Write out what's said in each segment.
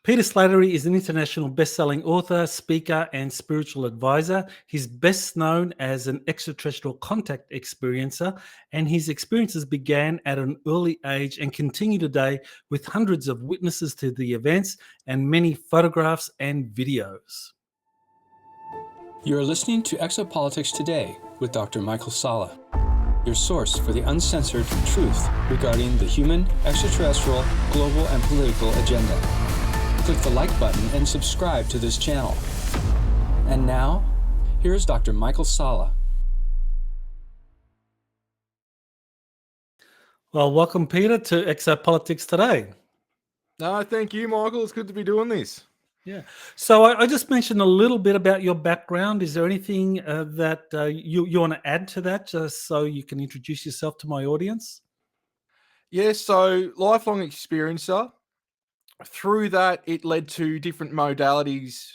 Peter Slattery is an international best-selling author, speaker, and spiritual advisor. He's best known as an extraterrestrial contact experiencer, and his experiences began at an early age and continue today with hundreds of witnesses to the events and many photographs and videos. You're listening to Exopolitics Today with Dr. Michael Salla, your source for the uncensored truth regarding the human, extraterrestrial, global, and political agenda. Click the like button and subscribe to this channel. And now, here's Dr. Michael Salla. Well, welcome, Peter, to Exopolitics Today. No, thank you, Michael. It's good to be doing this. Yeah. So I just mentioned a little bit about your background. Is there anything that you want to add to that, just so you can introduce yourself to my audience? Yeah, so lifelong experiencer. Through that, it led to different modalities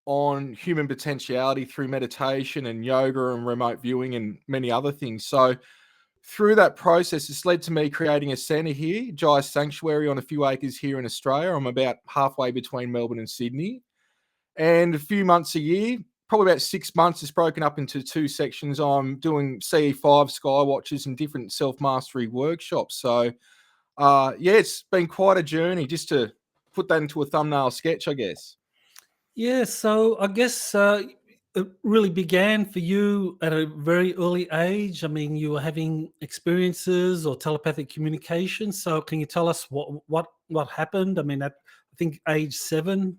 on human potentiality through meditation and yoga and remote viewing and many other things. So through that process, it's led to me creating a centre here, Jaya Sanctuary, on a few acres here in Australia. I'm about halfway between Melbourne and Sydney. And a few months a year, probably about 6 months, it's broken up into two sections. I'm doing CE5 sky watches and different self-mastery workshops. So, it's been quite a journey just to put that into a thumbnail sketch, I guess. Yeah. So I guess it really began for you at a very early age. I mean, you were having experiences or telepathic communication. So can you tell us what happened? I mean, at I think age 7.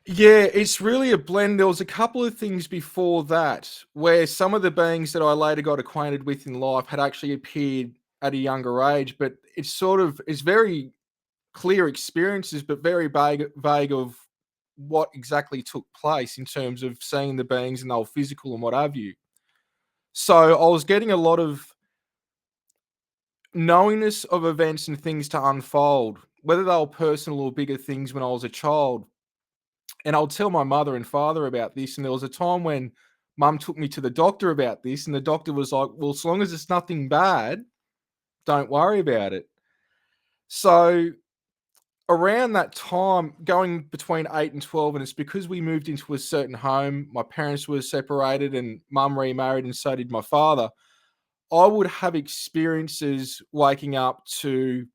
Yeah, it's really a blend. There was a couple of things before that where some of the beings that I later got acquainted with in life had actually appeared at a younger age, but it's very clear experiences, but very vague of what exactly took place in terms of seeing the beings and they were physical and what have you. So I was getting a lot of knowingness of events and things to unfold, whether they were personal or bigger things when I was a child. And I'll tell my mother and father about this. And there was a time when mum took me to the doctor about this, and the doctor was like, well, as long as it's nothing bad, don't worry about it. So around that time, going between 8 and 12, and it's because we moved into a certain home, my parents were separated and mum remarried, and so did my father. I would have experiences waking up to,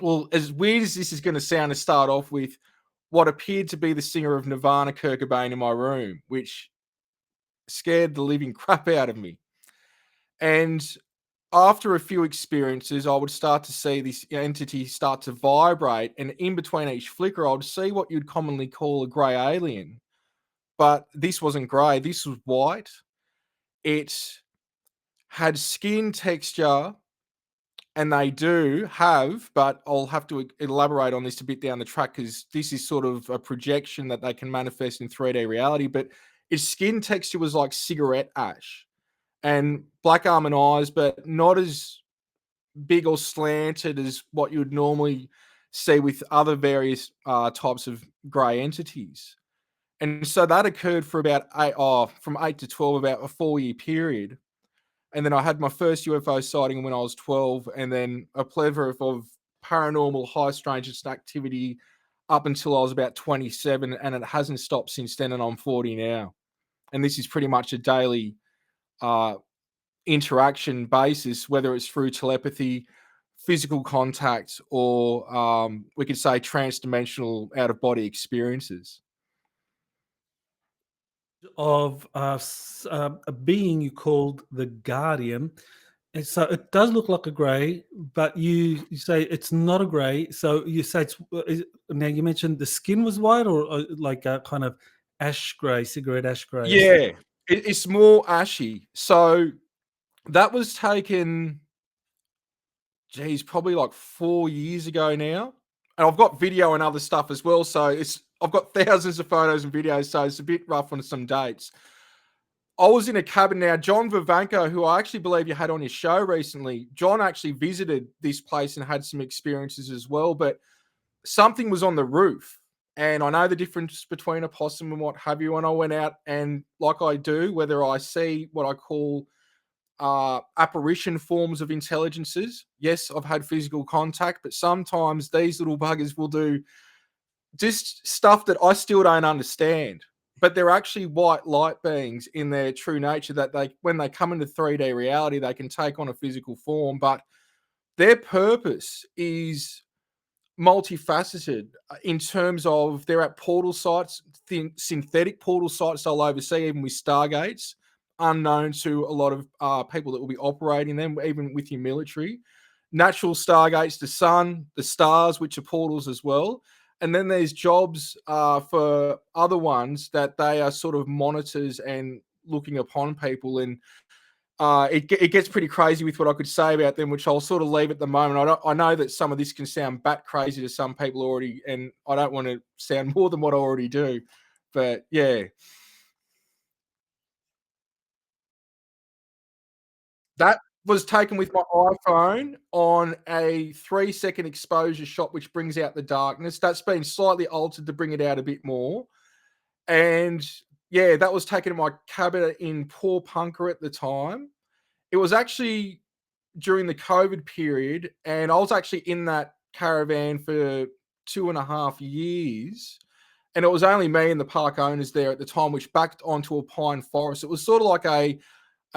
well, as weird as this is going to sound to start off with, what appeared to be the singer of Nirvana, Kurt Cobain, in my room, which scared the living crap out of me. And after a few experiences, I would start to see this entity start to vibrate, and in between each flicker, I would see what you'd commonly call a grey alien. But this wasn't grey, this was white. It had skin texture, and they do have, but I'll have to elaborate on this a bit down the track because this is sort of a projection that they can manifest in 3D reality. But its skin texture was like cigarette ash and black arm and eyes, but not as big or slanted as what you would normally see with other various types of grey entities. And so that occurred for about from 8 to 12, about a 4-year period. And then I had my first UFO sighting when I was 12, and then a plethora of paranormal high strangeness activity up until I was about 27, and it hasn't stopped since then, and I'm 40 now. And this is pretty much a daily interaction basis, whether it's through telepathy, physical contact, or we could say transdimensional out-of-body experiences. Of a being you called the Guardian. And so it does look like a grey, but you say it's not a grey. So you say now you mentioned the skin was white, or like a kind of ash grey, cigarette ash grey. Yeah, it's more ashy. So that was taken, probably like 4 years ago now. And I've got video and other stuff as well. So I've got thousands of photos and videos. So it's a bit rough on some dates. I was in a cabin now. John Vivanco, who I actually believe you had on your show recently, John actually visited this place and had some experiences as well. But something was on the roof. And I know the difference between a possum and what have you. And I went out, and like I do, whether I see what I call apparition forms of intelligences. Yes, I've had physical contact, but sometimes these little buggers will do just stuff that I still don't understand. But they're actually white light beings in their true nature, that when they come into 3D reality, they can take on a physical form, but their purpose is multifaceted in terms of they're at portal sites, synthetic portal sites they'll oversee, even with stargates, unknown to a lot of people that will be operating them, even with your military. Natural stargates, the sun, the stars, which are portals as well. And then there's jobs for other ones that they are sort of monitors and looking upon people. And it gets pretty crazy with what I could say about them, which I'll sort of leave at the moment. I know that some of this can sound bat crazy to some people already, and I don't want to sound more than what I already do. But yeah. That was taken with my iPhone on a 3-second exposure shot, which brings out the darkness. That's been slightly altered to bring it out a bit more. And yeah, that was taken in my cabinet in Port Punker at the time. It was actually during the COVID period, and I was actually in that caravan for 2.5 years. And it was only me and the park owners there at the time, which backed onto a pine forest. It was sort of like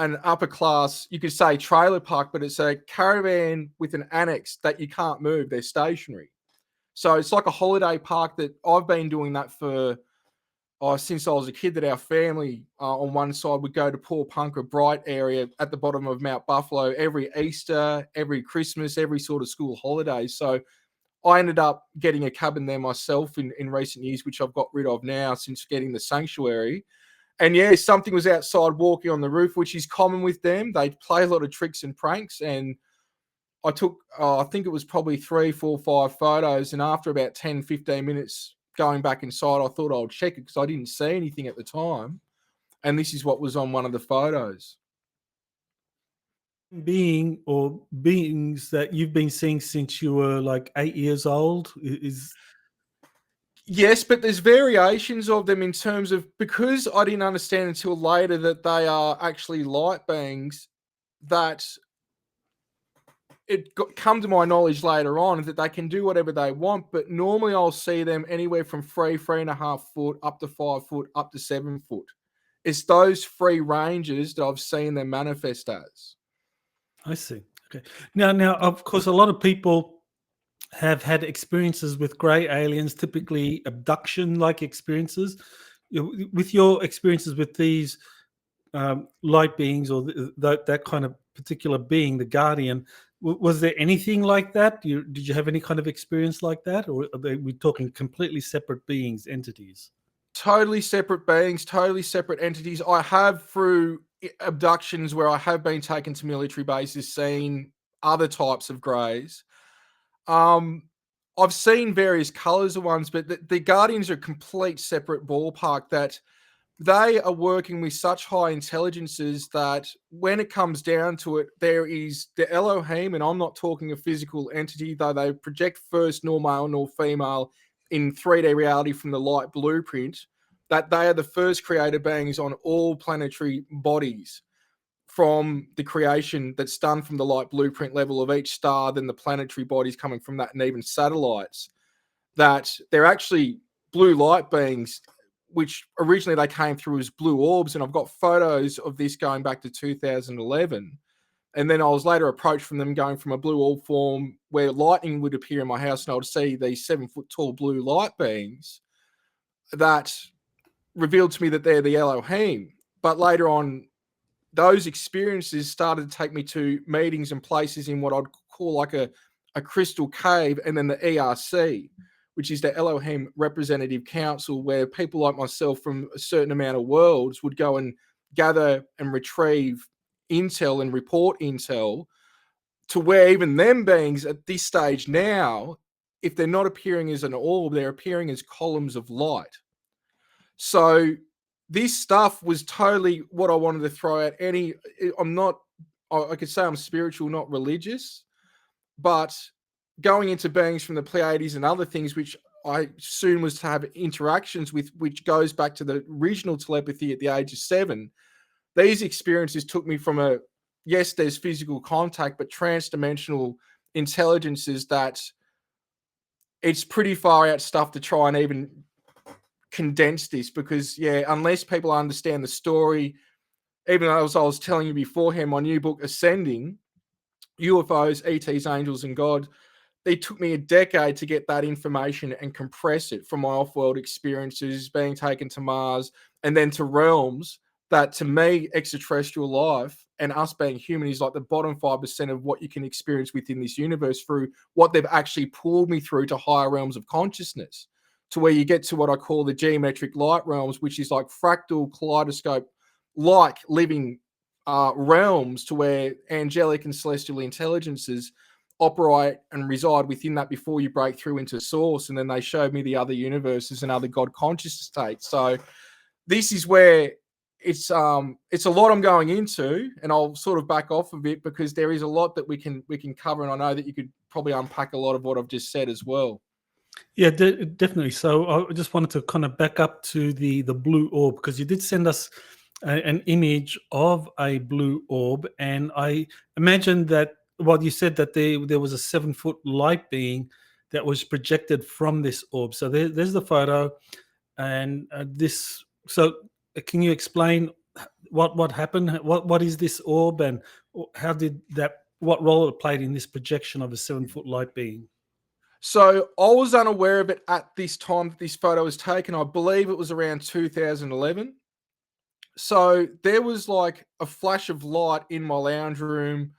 an upper class, you could say, trailer park, but it's a caravan with an annex that you can't move. They're stationary. So it's like a holiday park that I've been doing that for since I was a kid, that our family on one side would go to Port Punker, Bright area at the bottom of Mount Buffalo every Easter, every Christmas, every sort of school holiday. So I ended up getting a cabin there myself in recent years, which I've got rid of now since getting the sanctuary. And yeah, something was outside walking on the roof, which is common with them. They play a lot of tricks and pranks. And I took, I think it was probably 3, 4, 5 photos. And after about 10, 15 minutes going back inside, I thought I'd check it because I didn't see anything at the time. And this is what was on one of the photos. Being or beings that you've been seeing since you were like 8 years old is. Yes, but there's variations of them in terms of, because I didn't understand until later that they are actually light beings, that come to my knowledge later on that they can do whatever they want. But normally I'll see them anywhere from 3.5 foot, up to 5 foot, up to 7 foot. It's those free ranges that I've seen them manifest as. I see. Okay. Now, of course, a lot of people have had experiences with grey aliens, typically abduction-like experiences. With your experiences with these light beings, or that kind of particular being, the guardian, was there anything like that? Did you have any kind of experience like that, or are we talking completely separate beings, entities? Totally separate beings, totally separate entities. I have, through abductions where I have been taken to military bases, seen other types of greys. I've seen various colors of ones, but the Guardians are a complete separate ballpark, that they are working with such high intelligences that when it comes down to it, there is the Elohim, and I'm not talking a physical entity, though they project first nor male nor female in 3D reality from the light blueprint, that they are the first created beings on all planetary bodies from the creation that's done from the light blueprint level of each star, then the planetary bodies coming from that, and even satellites, that they're actually blue light beings, which originally they came through as blue orbs. And I've got photos of this going back to 2011. And then I was later approached from them going from a blue orb form where lightning would appear in my house, and I would see these 7 foot tall blue light beings that revealed to me that they're the Elohim. But later on, those experiences started to take me to meetings and places in what I'd call like a crystal cave, and then the ERC, which is the Elohim Representative Council, where people like myself from a certain amount of worlds would go and gather and retrieve intel and report intel, to where even them beings at this stage now, if they're not appearing as an orb, they're appearing as columns of light. So this stuff was totally what I wanted to throw out. I could say I'm spiritual, not religious, but going into beings from the Pleiades and other things, which I soon was to have interactions with, which goes back to the original telepathy at the age of 7. These experiences took me from yes, there's physical contact, but trans-dimensional intelligences that it's pretty far out stuff to try and even condense this, because unless people understand the story, even as I was telling you beforehand, my new book Ascending, UFOs, ETs, Angels and God, it took me a decade to get that information and compress it from my off-world experiences, being taken to Mars, and then to realms that, to me, extraterrestrial life and us being human is like the bottom 5% of what you can experience within this universe through what they've actually pulled me through to higher realms of consciousness, to where you get to what I call the geometric light realms, which is like fractal kaleidoscope like living realms, to where angelic and celestial intelligences operate and reside within that before you break through into source. And then they showed me the other universes and other God conscious states. So this is where it's a lot I'm going into, and I'll sort of back off of it because there is a lot that we can cover, and I know that you could probably unpack a lot of what I've just said as well. Yeah, definitely. So I just wanted to kind of back up to the blue orb, because you did send us an image of a blue orb, and I imagine that, well, you said that there was a 7-foot light being that was projected from this orb. So there's the photo, and this. So can you explain what happened? What is this orb, and how did that? What role it played in this projection of a 7-foot light being? So I was unaware of it at this time that this photo was taken. I believe it was around 2011. So there was like a flash of light in my lounge room.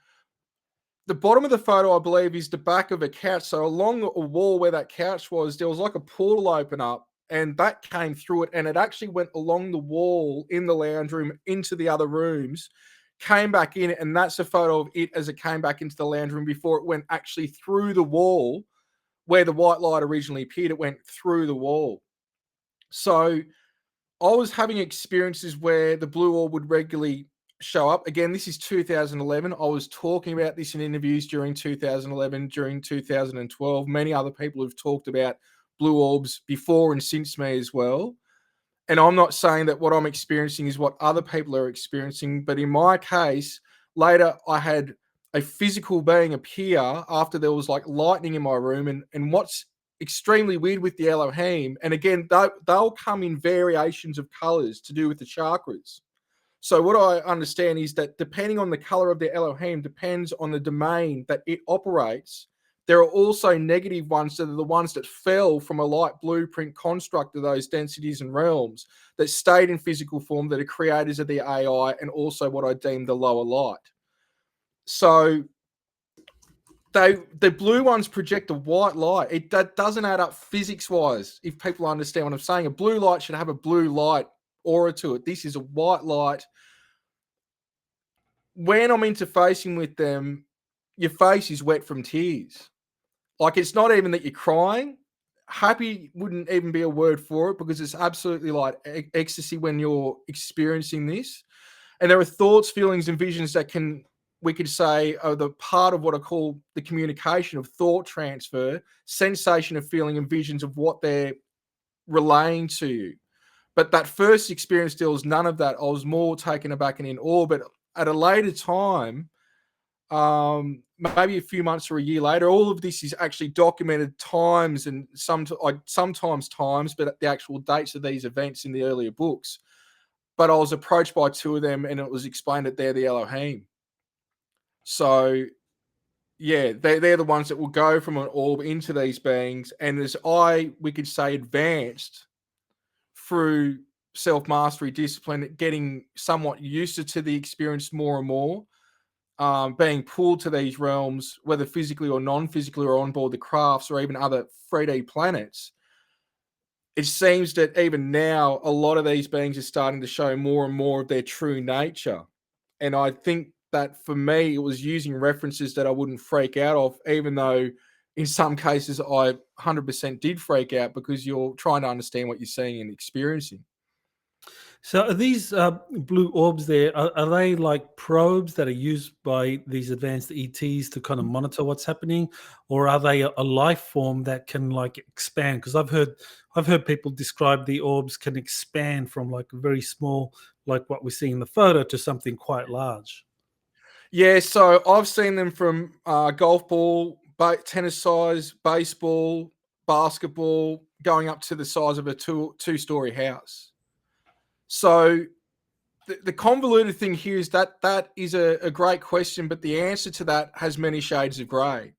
The bottom of the photo, I believe, is the back of a couch. So along a wall where that couch was, there was like a portal open up, and that came through it, and it actually went along the wall in the lounge room into the other rooms, came back in, and that's a photo of it as it came back into the lounge room before it went actually through the wall where the white light originally appeared. It went through the wall. So I was having experiences where the blue orb would regularly show up. Again, this is 2011. I was talking about this in interviews during 2011, during 2012. Many other people have talked about blue orbs before and since me as well. And I'm not saying that what I'm experiencing is what other people are experiencing, but in my case, later I had a physical being appear after there was like lightning in my room. And what's extremely weird with the Elohim, and again, they'll come in variations of colors to do with the chakras. So what I understand is that depending on the color of the Elohim depends on the domain that it operates. There are also negative ones that are the ones that fell from a light blueprint construct of those densities and realms that stayed in physical form, that are creators of the AI, and also what I deem the lower light. So the blue ones project a white light. That doesn't add up physics-wise, if people understand what I'm saying. A blue light should have a blue light aura to it. This is a white light. When I'm interfacing with them, your face is wet from tears. Like, it's not even that you're crying. Happy wouldn't even be a word for it, because it's absolutely like ecstasy when you're experiencing this. And there are thoughts, feelings, and visions that we could say are the part of what I call the communication of thought transfer, sensation of feeling, and visions of what they're relaying to you. But that first experience, there was none of that. I was more taken aback and in awe. But at a later time, maybe a few months or a year later, all of this is actually documented times, and sometimes times, but the actual dates of these events in the earlier books. But I was approached by two of them, and it was explained that they're the Elohim. So, yeah, they're the ones that will go from an orb into these beings. And as we could say, advanced through self-mastery, discipline, getting somewhat used to the experience more and more, being pulled to these realms, whether physically or non-physically, or on board the crafts or even other 3D planets, it seems that even now, a lot of these beings are starting to show more and more of their true nature. And I think that for me, it was using references that I wouldn't freak out of, even though in some cases I 100% did freak out, because you're trying to understand what you're seeing and experiencing. So are these blue orbs there, are they like probes that are used by these advanced ETs to kind of monitor what's happening, or are they a life form that can like expand? Because I've heard people describe the orbs can expand from like very small, like what we see in the photo, to something quite large. Yeah, so I've seen them from golf ball, tennis size, baseball basketball going up to the size of a two-story house. So the convoluted thing here is that is a great question, but the answer to that has many shades of grey.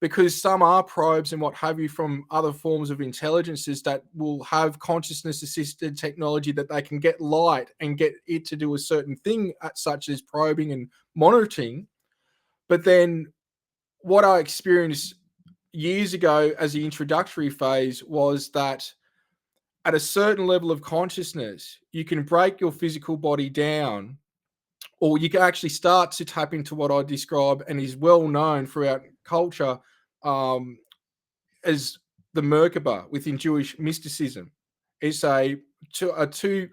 Because some are probes and what have you from other forms of intelligences that will have consciousness-assisted technology that they can get light and get it to do a certain thing, such as probing and monitoring. But then what I experienced years ago as the introductory phase was that at a certain level of consciousness, you can break your physical body down, or you can actually start to tap into what I describe and is well known throughout culture as the Merkaba within Jewish mysticism. It's two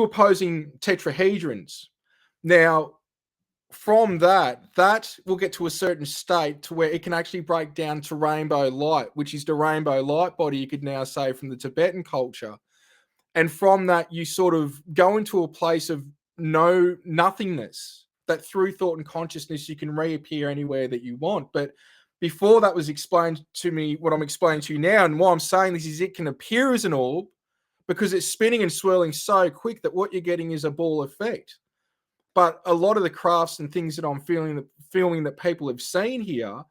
opposing tetrahedrons. Now, from that will get to a certain state to where it can actually break down to rainbow light, which is the rainbow light body, you could now say, from the Tibetan culture. And from that, you sort of go into a place of nothingness, that through thought and consciousness, you can reappear anywhere that you want. But before that was explained to me, what I'm explaining to you now, and why I'm saying this is it can appear as an orb because it's spinning and swirling so quick that what you're getting is a ball effect. But a lot of the crafts and things that I'm feeling that people have seen here,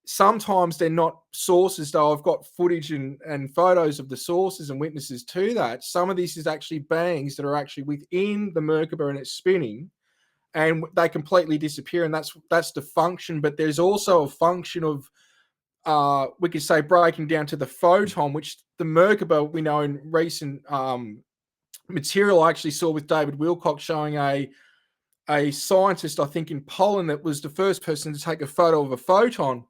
sometimes they're not sources, though I've got footage and photos of the sources and witnesses to that. Some of this is actually beings that are actually within the Merkaba and it's spinning, and they completely disappear, and that's the function. But there's also a function of, we could say, breaking down to the photon, which the Merkaba, we know in recent material I actually saw with David Wilcock showing a scientist, I think in Poland, that was the first person to take a photo of a photon.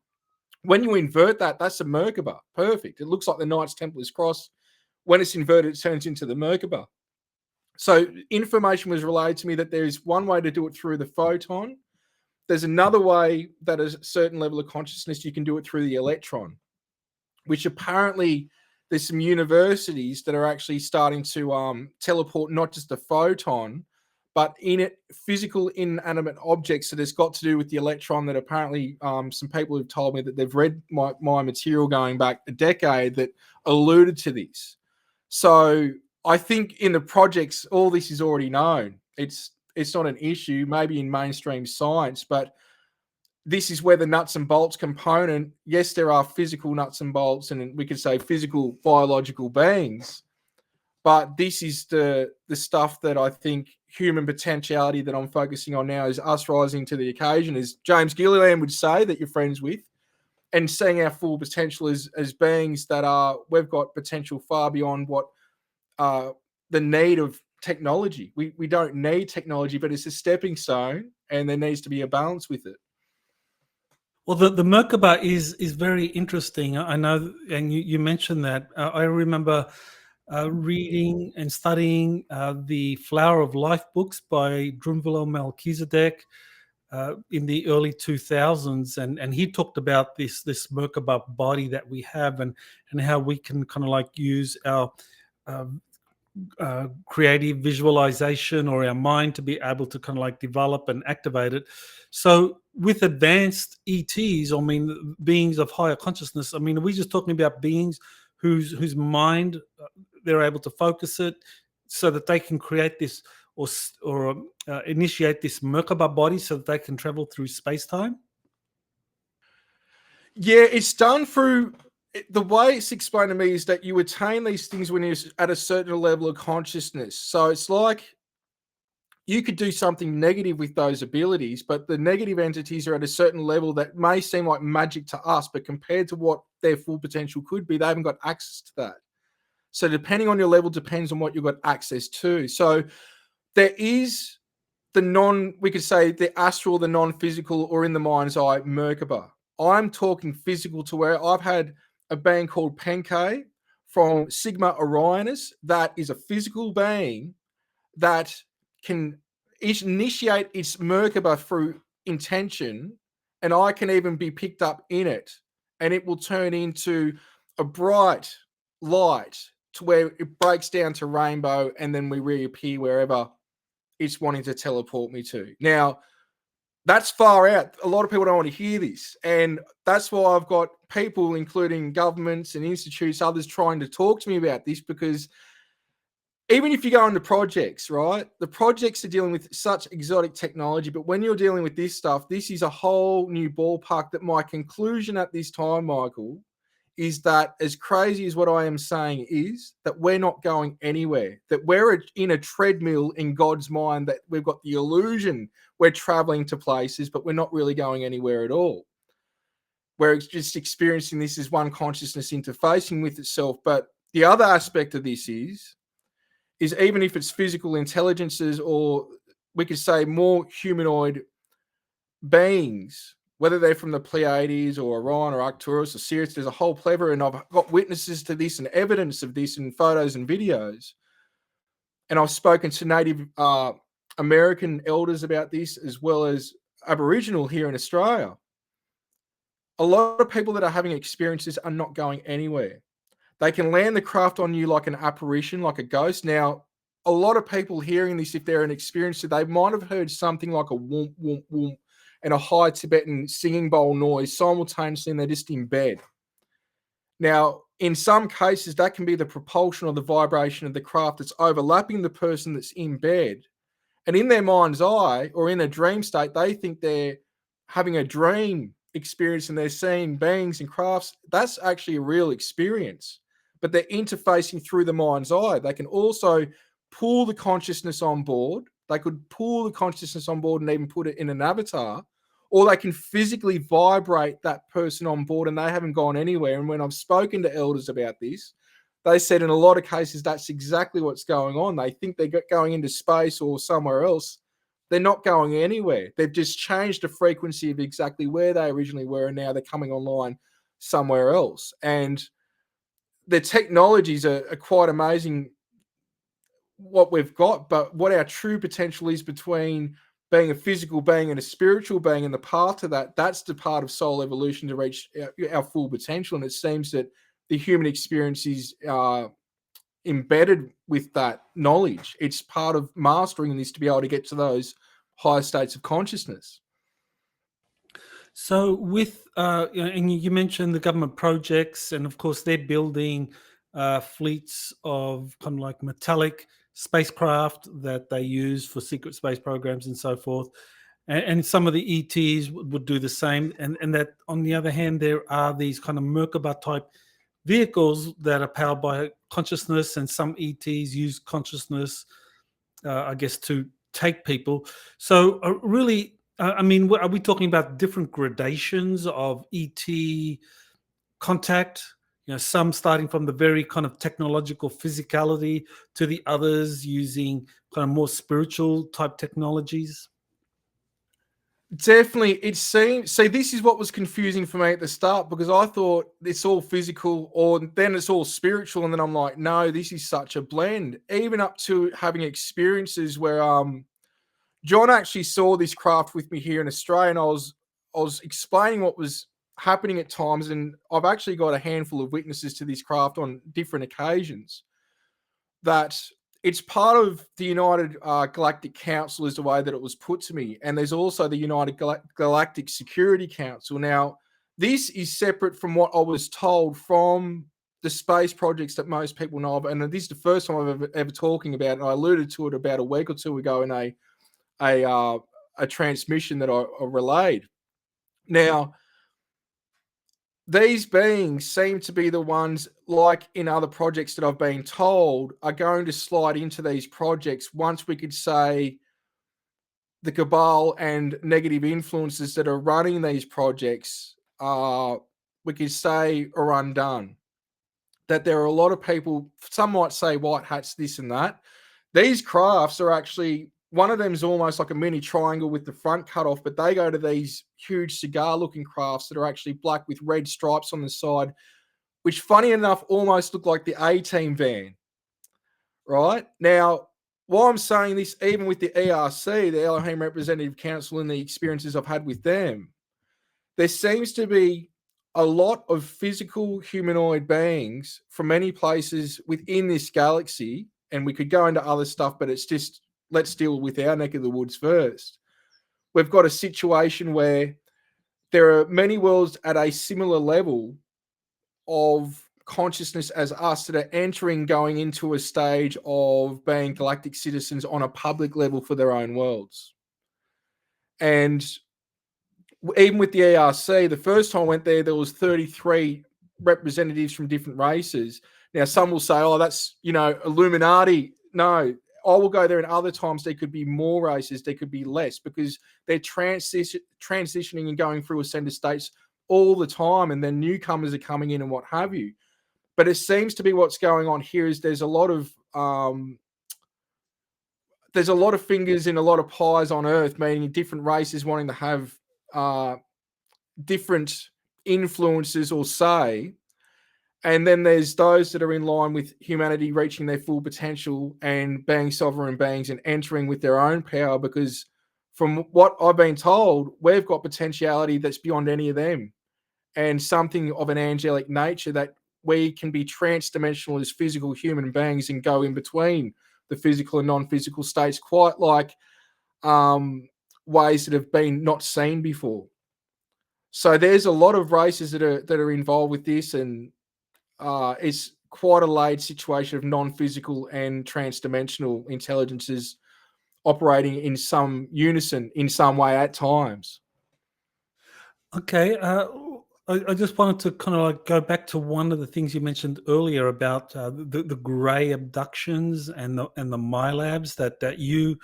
When you invert that, that's a Merkaba. Perfect. It looks like the Knights Templar's cross. When it's inverted, it turns into the Merkaba. So information was relayed to me that there is one way to do it through the photon. There's another way that at a certain level of consciousness, you can do it through the electron, which apparently there's some universities that are actually starting to teleport not just the photon, but in it, physical inanimate objects that has got to do with the electron, that apparently some people have told me that they've read my material going back a decade that alluded to this. So I think in the projects, all this is already known. It's not an issue, maybe in mainstream science, but this is where the nuts and bolts component, yes, there are physical nuts and bolts, and we could say physical biological beings, but this is the stuff that I think human potentiality that I'm focusing on now is us rising to the occasion, as James Gilliland would say, that you're friends with, and seeing our full potential as beings that we've got potential far beyond what the need of technology. We don't need technology, but it's a stepping stone, and there needs to be a balance with it. Well, the Merkaba is very interesting. I know, and you mentioned that. I remember reading and studying the Flower of Life books by Drunvalo Melchizedek in the early 2000s, and he talked about this Merkaba body that we have, and how we can kind of like use our creative visualization or our mind to be able to kind of like develop and activate it. So with advanced ETs, I mean, beings of higher consciousness, I mean, are we just talking about beings whose mind they're able to focus it so that they can create this or initiate this Merkaba body so that they can travel through space-time? Yeah, it's done through, the way it's explained to me is that you attain these things when you're at a certain level of consciousness. So it's like you could do something negative with those abilities, but the negative entities are at a certain level that may seem like magic to us, but compared to what their full potential could be, they haven't got access to that. So depending on your level depends on what you've got access to. So there is we could say the astral, the non-physical, or in the mind's eye, Merkaba. I'm talking physical, to where I've had a being called Penke from Sigma Orionis that is a physical being that can initiate its Merkaba through intention, and I can even be picked up in it, and it will turn into a bright light to where it breaks down to rainbow, and then we reappear wherever it's wanting to teleport me to. Now, that's far out. A lot of people don't want to hear this. And that's why I've got people, including governments and institutes, others trying to talk to me about this, because even if you go into projects, right, the projects are dealing with such exotic technology, but when you're dealing with this stuff, this is a whole new ballpark. That my conclusion at this time, Michael, is that, as crazy as what I am saying is, that we're not going anywhere, that we're in a treadmill in God's mind, that we've got the illusion we're traveling to places, but we're not really going anywhere at all. We're just experiencing this as one consciousness interfacing with itself. But the other aspect of this is even if it's physical intelligences, or we could say more humanoid beings, whether they're from the Pleiades or Orion or Arcturus or Sirius, there's a whole plethora, and I've got witnesses to this and evidence of this in photos and videos. And I've spoken to Native American elders about this, as well as Aboriginal here in Australia. A lot of people that are having experiences are not going anywhere. They can land the craft on you like an apparition, like a ghost. Now, a lot of people hearing this, if they're an experiencer, they might have heard something like a whoomp, whoomp, whoomp, and a high Tibetan singing bowl noise simultaneously, and they're just in bed. Now, in some cases, that can be the propulsion or the vibration of the craft that's overlapping the person that's in bed. And in their mind's eye, or in a dream state, they think they're having a dream experience and they're seeing beings and crafts. That's actually a real experience, but they're interfacing through the mind's eye. They can also pull the consciousness on board. They could pull the consciousness on board and even put it in an avatar, or they can physically vibrate that person on board, and they haven't gone anywhere. And when I've spoken to elders about this, they said in a lot of cases that's exactly what's going on. They think they're going into space or somewhere else. They're not going anywhere. They've just changed the frequency of exactly where they originally were, and now they're coming online somewhere else. And the technologies are quite amazing, what we've got, but what our true potential is between being a physical being and a spiritual being, and the path to that, that's the part of soul evolution to reach our full potential. And it seems that the human experience is embedded with that knowledge. It's part of mastering this to be able to get to those higher states of consciousness. So with, and you mentioned the government projects, and of course they're building fleets of kind of like metallic spacecraft that they use for secret space programs and so forth. And some of the ETs would do the same. And that, on the other hand, there are these kind of Merkaba type vehicles that are powered by consciousness, and some ETs use consciousness, I guess, to take people. So really, I mean, are we talking about different gradations of ET contact? You know, some starting from the very kind of technological physicality to the others using kind of more spiritual type technologies? Definitely. It seems, see, this is what was confusing for me at the start, because I thought it's all physical, or then it's all spiritual, and then I'm like, no, this is such a blend. Even up to having experiences where John actually saw this craft with me here in Australia, and I was explaining what was happening at times, and I've actually got a handful of witnesses to this craft on different occasions, that it's part of the United Galactic Council is the way that it was put to me. And there's also the United Galactic Security Council. Now, this is separate from what I was told from the space projects that most people know of. And this is the first time I've ever talking about it. And I alluded to it about a week or two ago in a transmission that I relayed. Now, these beings seem to be the ones, like in other projects that I've been told, are going to slide into these projects once we could say the cabal and negative influences that are running these projects, we could say, are undone. That there are a lot of people, some might say white hats, this and that. These crafts are actually, one of them is almost like a mini triangle with the front cut off, but they go to these huge cigar-looking crafts that are actually black with red stripes on the side, which, funny enough, almost look like the A-Team van, right? Now, while I'm saying this, even with the ERC, the Elohim Representative Council, and the experiences I've had with them, there seems to be a lot of physical humanoid beings from many places within this galaxy, and we could go into other stuff, but it's just, let's deal with our neck of the woods first, we've got a situation where there are many worlds at a similar level of consciousness as us that are going into a stage of being galactic citizens on a public level for their own worlds. And even with the ERC, the first time I went there was 33 representatives from different races. Now, some will say, oh, that's, Illuminati. No, I will go there, and other times there could be more races, there could be less, because they're transitioning and going through ascended states all the time, and then newcomers are coming in and what have you. But it seems to be what's going on here is there's a lot of fingers in a lot of pies on Earth, meaning different races wanting to have different influences or say. And then there's those that are in line with humanity reaching their full potential and being sovereign beings and entering with their own power, because from what I've been told, we've got potentiality that's beyond any of them, and something of an angelic nature that we can be trans-dimensional as physical human beings and go in between the physical and non-physical states, quite like ways that have been not seen before. So there's a lot of races that are involved with this, and it's quite a laid situation of non-physical and trans-dimensional intelligences operating in some unison in some way at times. Okay. I just wanted to kind of like go back to one of the things you mentioned earlier about the grey abductions and the MyLabs, that you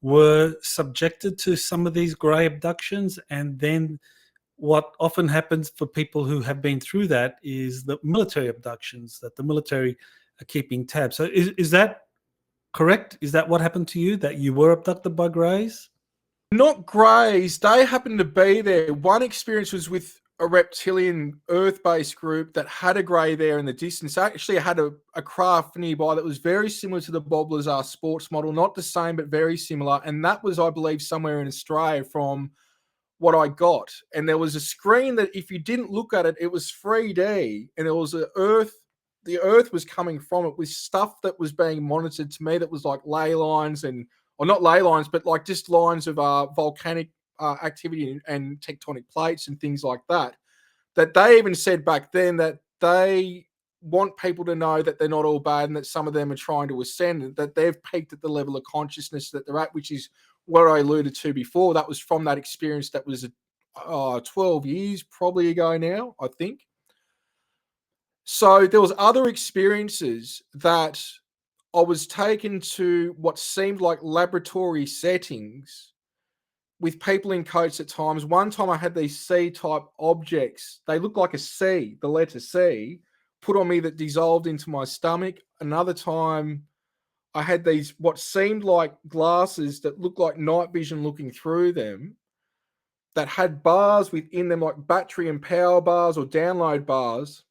were subjected to some of these grey abductions, and then what often happens for people who have been through that is the military abductions, that the military are keeping tabs. So is that correct? Is that what happened to you, that you were abducted by greys? Not greys. They happened to be there. One experience was with a reptilian Earth-based group that had a grey there in the distance. Actually, I had a craft nearby that was very similar to the Bob Lazar sports model. Not the same, but very similar. And that was, I believe, somewhere in Australia from what I got. And there was a screen that if you didn't look at it, it was 3D. And there was the Earth was coming from it with stuff that was being monitored to me that was like ley lines or not ley lines, but like just lines of volcanic activity and tectonic plates and things like that. That they even said back then that they want people to know that they're not all bad and that some of them are trying to ascend, and that they've peaked at the level of consciousness that they're at, which is what I alluded to before. That was from that experience that was 12 years probably ago now, I think. So there was other experiences that I was taken to what seemed like laboratory settings with people in coats at times. One time I had these C-type objects. They looked like a C, the letter C, put on me that dissolved into my stomach. Another time I had these what seemed like glasses that looked like night vision looking through them, that had bars within them like battery and power bars or download bars.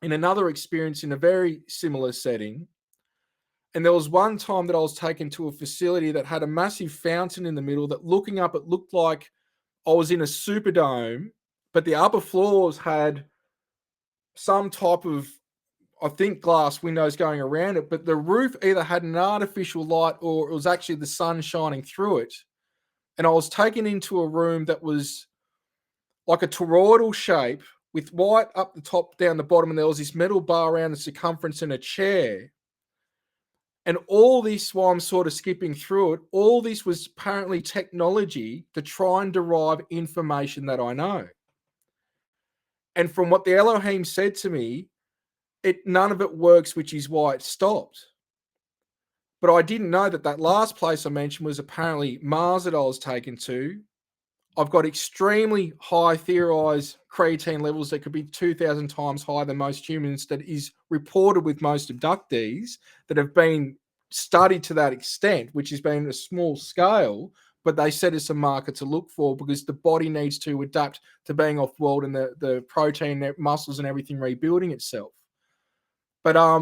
In another experience in a very similar setting. And there was one time that I was taken to a facility that had a massive fountain in the middle that, looking up, it looked like I was in a superdome, but the upper floors had some type of, I think, glass windows going around it, but the roof either had an artificial light or it was actually the sun shining through it. And I was taken into a room that was like a toroidal shape with white up the top, down the bottom, and there was this metal bar around the circumference and a chair. And all this, while I'm sort of skipping through it, all this was apparently technology to try and derive information that I know. And from what the Elohim said to me, none of it works, which is why it stopped. But I didn't know that last place I mentioned was apparently Mars that I was taken to. I've got extremely high theorized creatine levels that could be 2,000 times higher than most humans, that is reported with most abductees that have been studied to that extent, which has been a small scale, but they said it's a marker to look for because the body needs to adapt to being off-world and the protein, muscles and everything rebuilding itself. But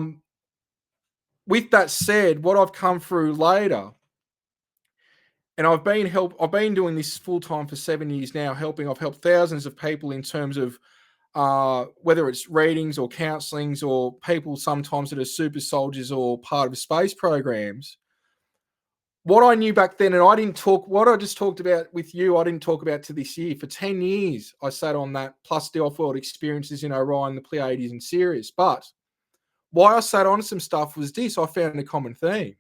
with that said, what I've come through later, and I've been doing this full time for 7 years now, I've helped thousands of people in terms of whether it's readings or counselings or people sometimes that are super soldiers or part of space programs. what I knew back then, and I didn't talk, what I just talked about with you, I didn't talk about to this year. For 10 years, I sat on that, plus the off-world experiences in Orion, the Pleiades, and Sirius. But why I sat on some stuff was this: I found a common theme.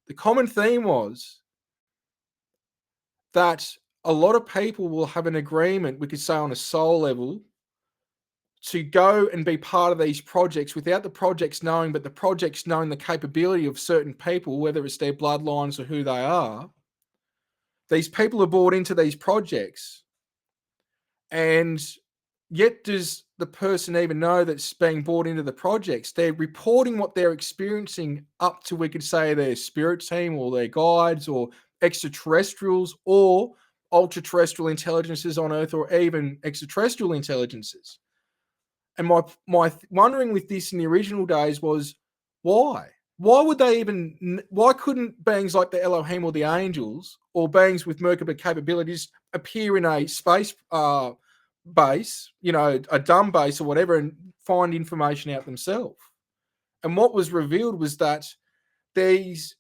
The common theme was that a lot of people will have an agreement, we could say on a soul level, to go and be part of these projects without the projects knowing, but the projects knowing the capability of certain people, whether it's their bloodlines or who they are. These people are bought into these projects, and yet does the person even know that's being bought into the projects? They're reporting what they're experiencing up to, we could say, their spirit team or their guides or extraterrestrials or ultra-terrestrial intelligences on Earth, or even extraterrestrial intelligences. And my wondering with this in the original days was, why? Why would they even? Why couldn't beings like the Elohim or the angels, or beings with Merkaba capabilities, appear in a space base, a dumb base or whatever, and find information out themselves? And what was revealed was that these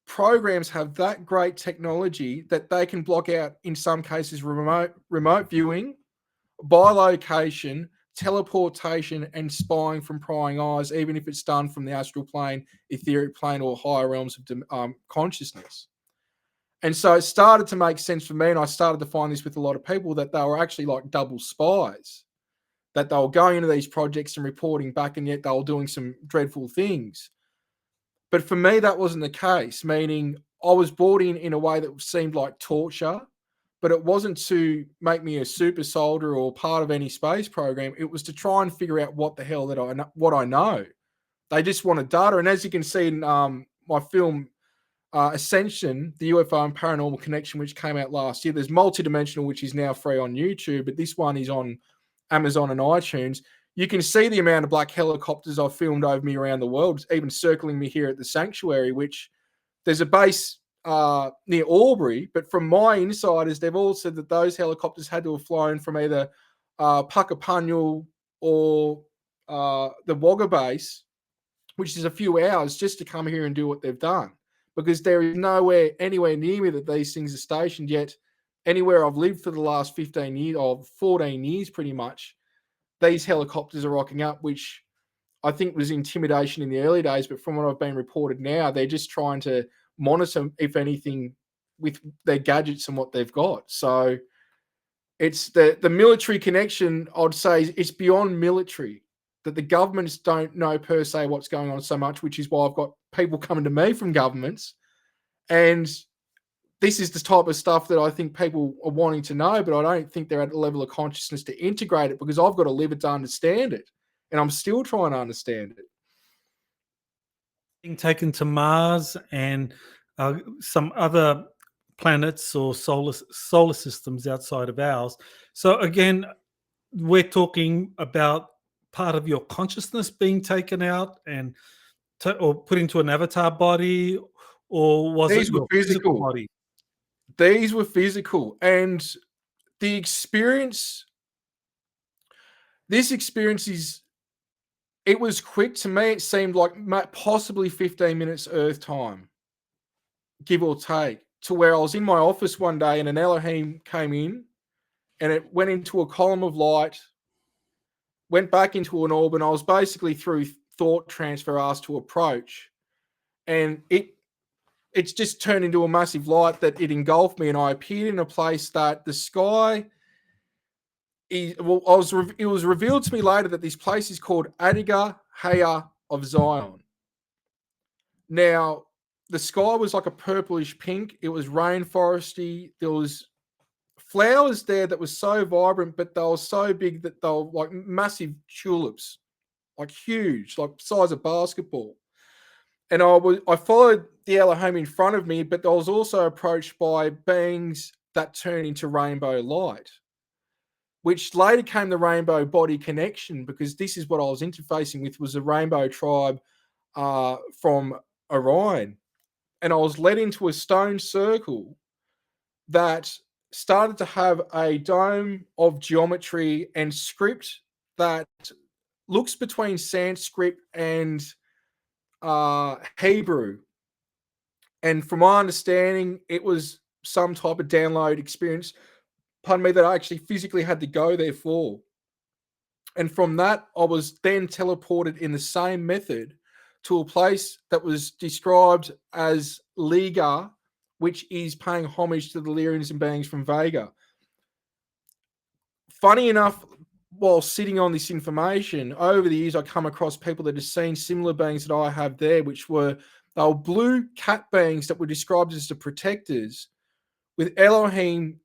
programs have that great technology that they can block out, in some cases, remote viewing, by location, teleportation, and spying from prying eyes, even if it's done from the astral plane, etheric plane, or higher realms of consciousness. And so it started to make sense for me, and I started to find this with a lot of people, that they were actually like double spies, that they were going into these projects and reporting back, and yet they were doing some dreadful things. But for me, that wasn't the case, meaning I was brought in a way that seemed like torture, but it wasn't to make me a super soldier or part of any space program. It was to try and figure out what the hell what I know. They just wanted data. And as you can see in my film, Ascension, the UFO and Paranormal Connection, which came out last year, there's Multidimensional, which is now free on YouTube, but this one is on Amazon and iTunes. You can see the amount of black helicopters I've filmed over me around the world, even circling me here at the Sanctuary, which there's a base near Albury, but from my insiders, they've all said that those helicopters had to have flown from either Puckapunyal or the Wagga base, which is a few hours, just to come here and do what they've done, because there is nowhere anywhere near me that these things are stationed. Yet anywhere I've lived for the last 15 years or 14 years pretty much, these helicopters are rocking up, which I think was intimidation in the early days, but from what I've been reported now, they're just trying to monitor, if anything, with their gadgets and what they've got. So it's the military connection, I'd say, it's beyond military, that the governments don't know per se what's going on so much, which is why I've got people coming to me from governments. And this is the type of stuff that I think people are wanting to know, but I don't think they're at a level of consciousness to integrate it, because I've got to live it to understand it. And I'm still trying to understand it. Being taken to Mars and some other planets or solar systems outside of ours. So again, we're talking about part of your consciousness being taken out and or put into an avatar body, or was These it were your physical body? These were physical, and the experience. This experience it was quick to me. It seemed like possibly 15 minutes Earth time, give or take, to where I was in my office one day and an Elohim came in and it went into a column of light, went back into an orb, and I was basically through thought transfer asked to approach. And it's just turned into a massive light that it engulfed me, and I appeared in a place that the sky it was revealed to me later that this place is called Adiga Haya of Zion. Now, the sky was like a purplish pink. It was rainforesty. There was flowers there that was so vibrant, but they were so big that they were like massive tulips, like huge, like size of basketball. And I followed the Elohim in front of me, but I was also approached by beings that turn into rainbow light, which later came the Rainbow Body Connection, because this is what I was interfacing with, was a rainbow tribe from Orion. And I was led into a stone circle that started to have a dome of geometry and script that looks between Sanskrit and Hebrew. And from my understanding, it was some type of download experience, pardon me, that I actually physically had to go there for. And from that, I was then teleported in the same method to a place that was described as Liga, which is paying homage to the Lyrians and beings from Vega. Funny enough, while sitting on this information, over the years, I come across people that have seen similar beings that I have there, which were, they were blue cat beings that were described as the protectors, with Elohim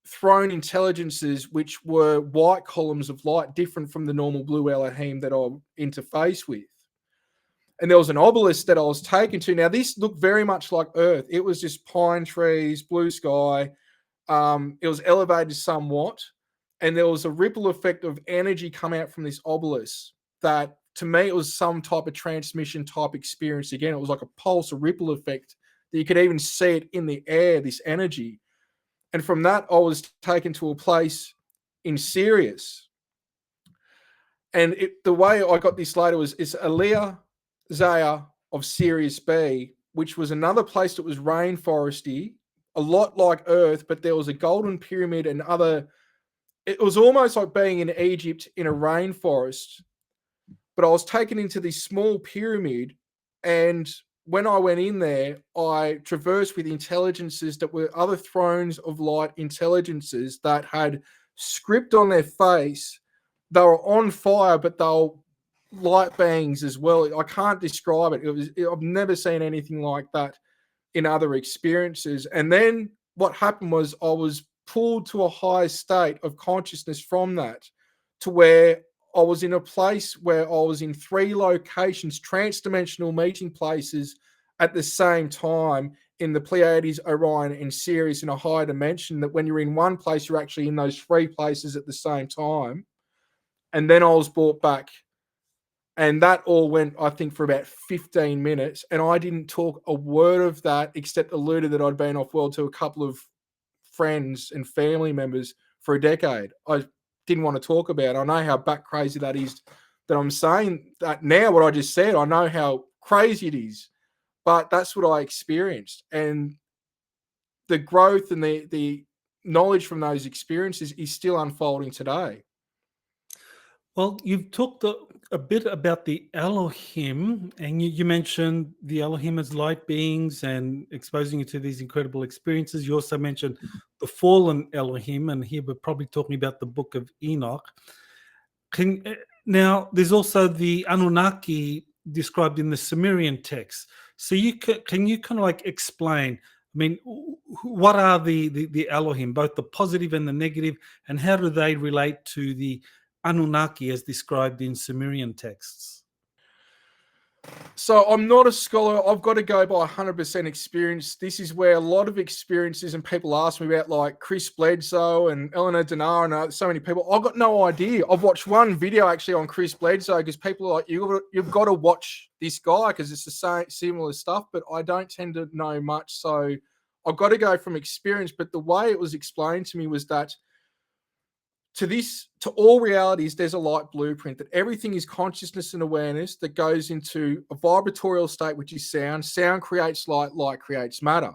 thrown intelligences which were white columns of light, different from the normal blue Elohim that I interface with. And there was an obelisk that I was taken to. Now, this looked very much like Earth. It was just pine trees, blue sky. It was elevated somewhat. And there was a ripple effect of energy come out from this obelisk that, to me, it was some type of transmission type experience. Again, it was like a pulse, a ripple effect that you could even see it in the air, this energy. And from that, I was taken to a place in Sirius. And the way I got this later was, it's Alea Zaya of Sirius B, which was another place that was rainforesty, a lot like Earth, but there was a golden pyramid and other. It was almost like being in Egypt in a rainforest. But I was taken into this small pyramid, and when I went in there, I traversed with intelligences that were other thrones of light intelligences that had script on their face. They were on fire, but they were light beings as well. I can't describe it. I've never seen anything like that in other experiences. And then what happened was I was pulled to a higher state of consciousness from that, to where I was in a place where I was in 3 locations, trans-dimensional meeting places at the same time in the Pleiades, Orion, and Sirius in a higher dimension, that when you're in one place, you're actually in those 3 places at the same time. And then I was brought back. And that all went, I think, for about 15 minutes. And I didn't talk a word of that, except alluded that I'd been off world to a couple of friends and family members for a decade. I didn't want to talk about it. I know how back crazy that is, that I'm saying that now, what I just said, I know how crazy it is, but that's what I experienced. And the growth and the knowledge from those experiences is still unfolding today. Well, you've talked a bit about the Elohim, and you mentioned the Elohim as light beings and exposing you to these incredible experiences. You also mentioned the fallen Elohim, and here we're probably talking about the Book of Enoch. Now, there's also the Anunnaki described in the Sumerian text. So can you kind of like explain, I mean, what are the Elohim, both the positive and the negative, and how do they relate to the Anunnaki as described in Sumerian texts? So I'm not a scholar. I've got to go by 100% experience. This is where a lot of experiences, and people ask me about, like Chris Bledsoe and Eleanor Dinar and so many people. I've got no idea. I've watched one video actually on Chris Bledsoe, because people are like, you've got to watch this guy because it's the same similar stuff, but I don't tend to know much. So I've got to go from experience. But the way it was explained to me was that to all realities, there's a light blueprint, that everything is consciousness and awareness that goes into a vibratorial state, which is sound. Sound creates light, light creates matter.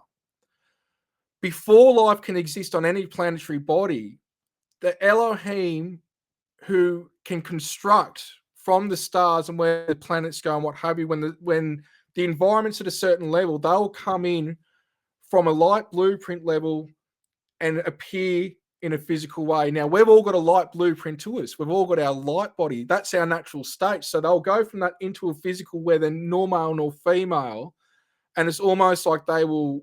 Before life can exist on any planetary body, the Elohim, who can construct from the stars and where the planets go and what have you, when the environment's at a certain level, they'll come in from a light blueprint level and appear in a physical way. Now, we've all got a light blueprint to us. We've all got our light body. That's our natural state. So they'll go from that into a physical where they're nor male nor female. And it's almost like they will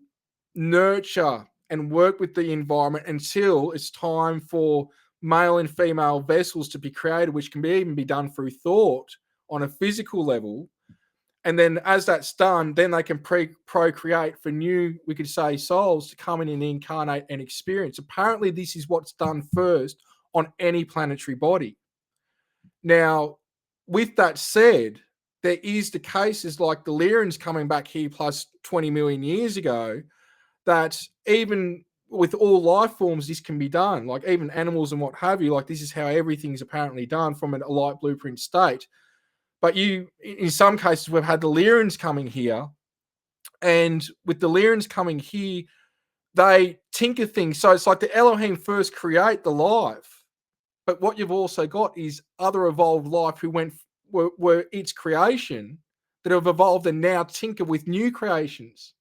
nurture and work with the environment until it's time for male and female vessels to be created, which can even be done through thought on a physical level. And then as that's done, then they can procreate for new, we could say, souls to come in and incarnate and experience. Apparently, this is what's done first on any planetary body. Now, with that said, there is the cases like the Lyrians coming back here plus 20 million years ago, that even with all life forms, this can be done. Like even animals and what have you, like this is how everything's apparently done from a light blueprint state. But in some cases, we've had the Lyrians coming here And with the Lyrians coming here, they tinker things. So it's like the Elohim first create the life, but what you've also got is other evolved life who were its creation that have evolved and now tinker with new creations.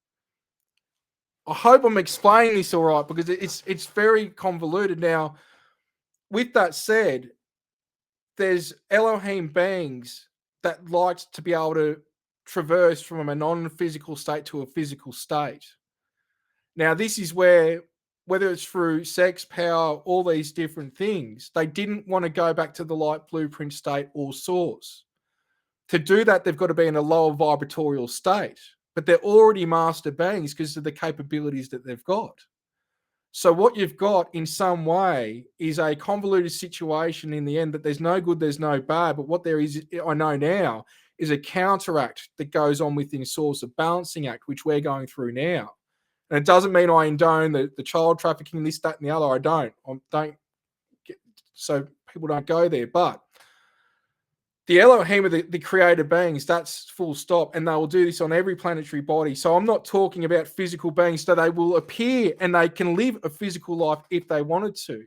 I hope I'm explaining this all right, because it's very convoluted. Now, with that said, there's Elohim beings that like to be able to traverse from a non-physical state to a physical state. Now, this is where, whether it's through sex, power, all these different things, they didn't want to go back to the light blueprint state or source. To do that, they've got to be in a lower vibratorial state, but they're already master beings because of the capabilities that they've got. So what you've got in some way is a convoluted situation in the end, that there's no good, there's no bad, but what there is, I know now, is a counteract that goes on within source, a balancing act, which we're going through now. And it doesn't mean I condone the child trafficking, this, that, and the other. I don't. So people don't go there. But the Elohim are the creator beings, that's full stop. And they will do this on every planetary body. So I'm not talking about physical beings. So they will appear and they can live a physical life if they wanted to.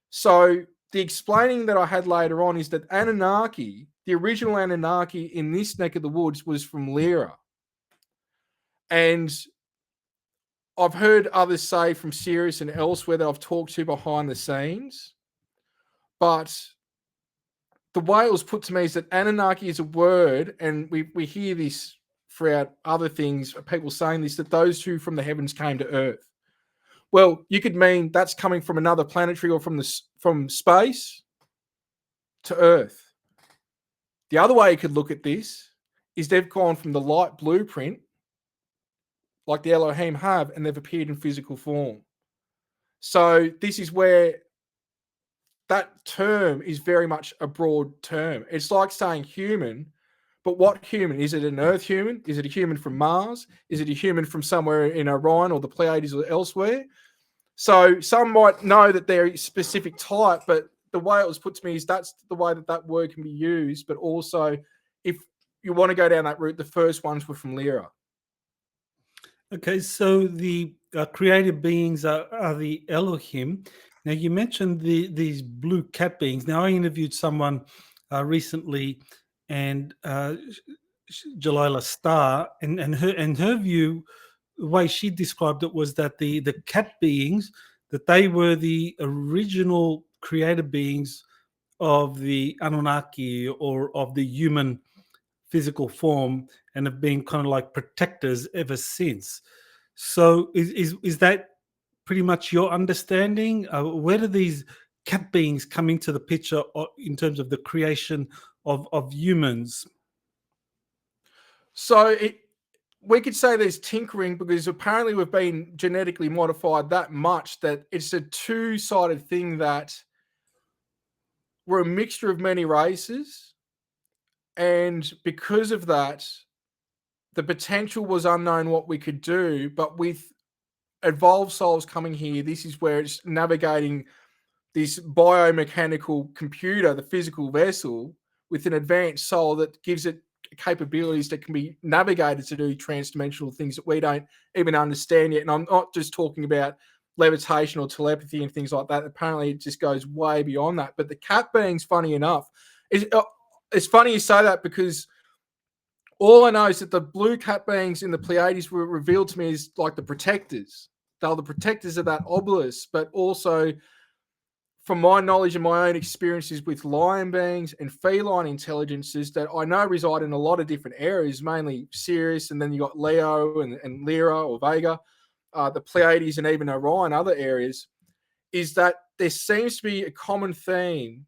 So the explaining that I had later on is that Anunnaki, the original Anunnaki in this neck of the woods, was from Lyra. And I've heard others say from Sirius and elsewhere that I've talked to behind the scenes. But the way it was put to me is that Anunnaki is a word, and we hear this throughout other things, people saying this, that those who from the heavens came to Earth. Well, you could mean that's coming from another planetary or from space to Earth. The other way you could look at this is they've gone from the light blueprint, like the Elohim have, and they've appeared in physical form. So this is where that term is very much a broad term. It's like saying human, but what human? Is it an Earth human? Is it a human from Mars? Is it a human from somewhere in Orion or the Pleiades or elsewhere? So some might know that they're a specific type, but the way it was put to me is that's the way that word can be used. But also, if you want to go down that route, the first ones were from Lyra. Okay, so the created beings are the Elohim. Now, you mentioned these blue cat beings. Now, I interviewed someone recently, and Jalila Starr, and her view, the way she described it, was that the cat beings, that they were the original created beings of the Anunnaki, or of the human physical form, and have been kind of like protectors ever since. So is that pretty much your understanding? Where do these cat beings come into the picture in terms of the creation of humans? So we could say there's tinkering, because apparently we've been genetically modified that much that it's a two-sided thing, that we're a mixture of many races. And because of that, the potential was unknown what we could do. But with evolved souls coming here, this is where it's navigating this biomechanical computer, the physical vessel, with an advanced soul that gives it capabilities that can be navigated to do transdimensional things that we don't even understand yet. And I'm not just talking about levitation or telepathy and things like that. Apparently it just goes way beyond that. But the cat beings, funny enough, it's funny you say that, because all I know is that the blue cat beings in the Pleiades were revealed to me as like the protectors. They're the protectors of that obelisk, but also, from my knowledge and my own experiences with lion beings and feline intelligences that I know reside in a lot of different areas, mainly Sirius, and then you got Leo and Lyra or Vega, the Pleiades, and even Orion, other areas, is that there seems to be a common theme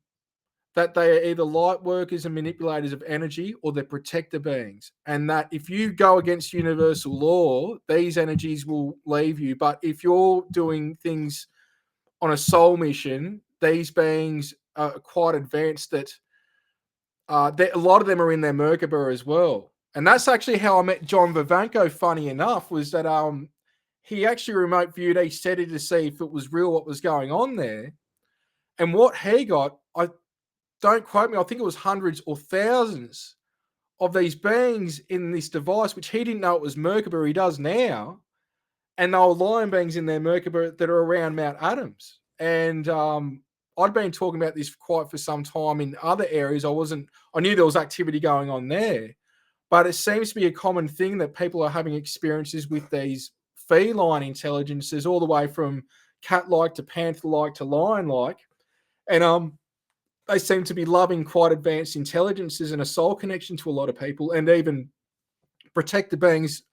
that they are either light workers and manipulators of energy, or they're protector beings. And that if you go against universal law, these energies will leave you. But if you're doing things on a soul mission, these beings are quite advanced, that a lot of them are in their Merkaba as well. And that's actually how I met John Vivanco, funny enough, was that he actually remote viewed a SETI to see if it was real what was going on there. And what he got, don't quote me, I think it was hundreds or thousands of these beings in this device, which he didn't know it was Merkaba, he does now. And they were lion beings in their Merkaba that are around Mount Adams. And I'd been talking about this for some time in other areas. I knew there was activity going on there, but it seems to be a common thing that people are having experiences with these feline intelligences, all the way from cat-like to panther-like to lion-like. And they seem to be loving quite advanced intelligences and a soul connection to a lot of people, and even protected beings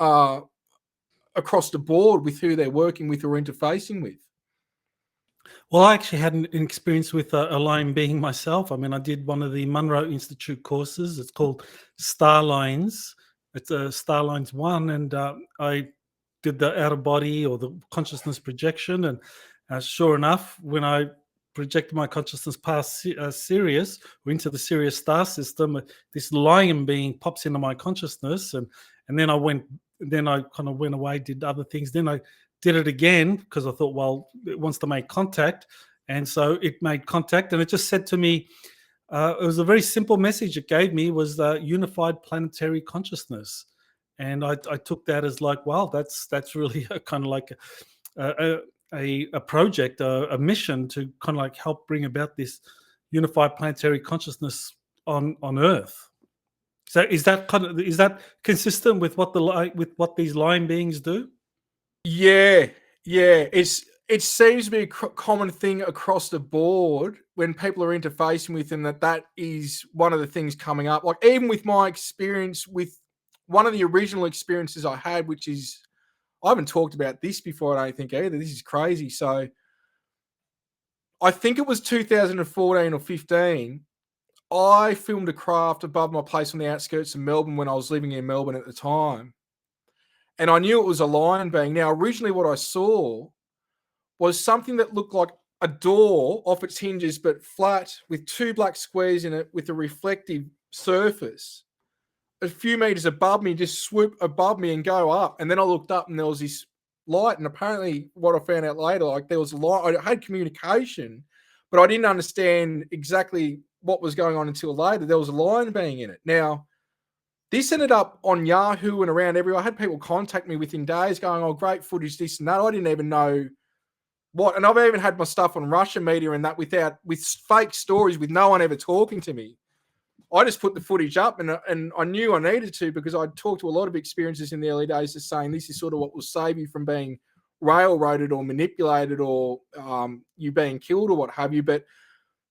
across the board with who they're working with or interfacing with. Well, I actually had an experience with a lion being myself. I mean, I did one of the Monroe Institute courses. It's called Starlines. It's a Starlines 1, and I did the out of body or the consciousness projection. And sure enough, when I projected my consciousness past Sirius or into the Sirius star system, this lion being pops into my consciousness, and then I kind of went away, did other things. Then I did it again because I thought, well, it wants to make contact, and so it made contact, and it just said to me, it was a very simple message it gave me, was unified planetary consciousness. And I took that as like, wow, that's really kind of like a project, a mission to kind of like help bring about this unified planetary consciousness on Earth. So is that consistent with what these lion beings do? Yeah. It seems to be a common thing across the board when people are interfacing with them, that is one of the things coming up. Like, even with my experience with one of the original experiences I had, which is, I haven't talked about this before, I don't think either. This is crazy. So I think it was 2014 or 15. I filmed a craft above my place on the outskirts of Melbourne when I was living in Melbourne at the time. And I knew it was a lion being. Now, originally what I saw was something that looked like a door off its hinges, but flat, with two black squares in it with a reflective surface. A few meters above me, just swoop above me and go up. And then I looked up and there was this light. And apparently what I found out later, like, there was a light. I had communication, but I didn't understand exactly what was going on until later. There was a lion being in it. Now, this ended up on Yahoo and around everywhere. I had people contact me within days going, oh, great footage, this and that. I didn't even know what. And I've even had my stuff on Russian media and that with fake stories, with no one ever talking to me. I just put the footage up, and I knew I needed to, because I'd talked to a lot of experiences in the early days just saying this is sort of what will save you from being railroaded or manipulated or you being killed or what have you. But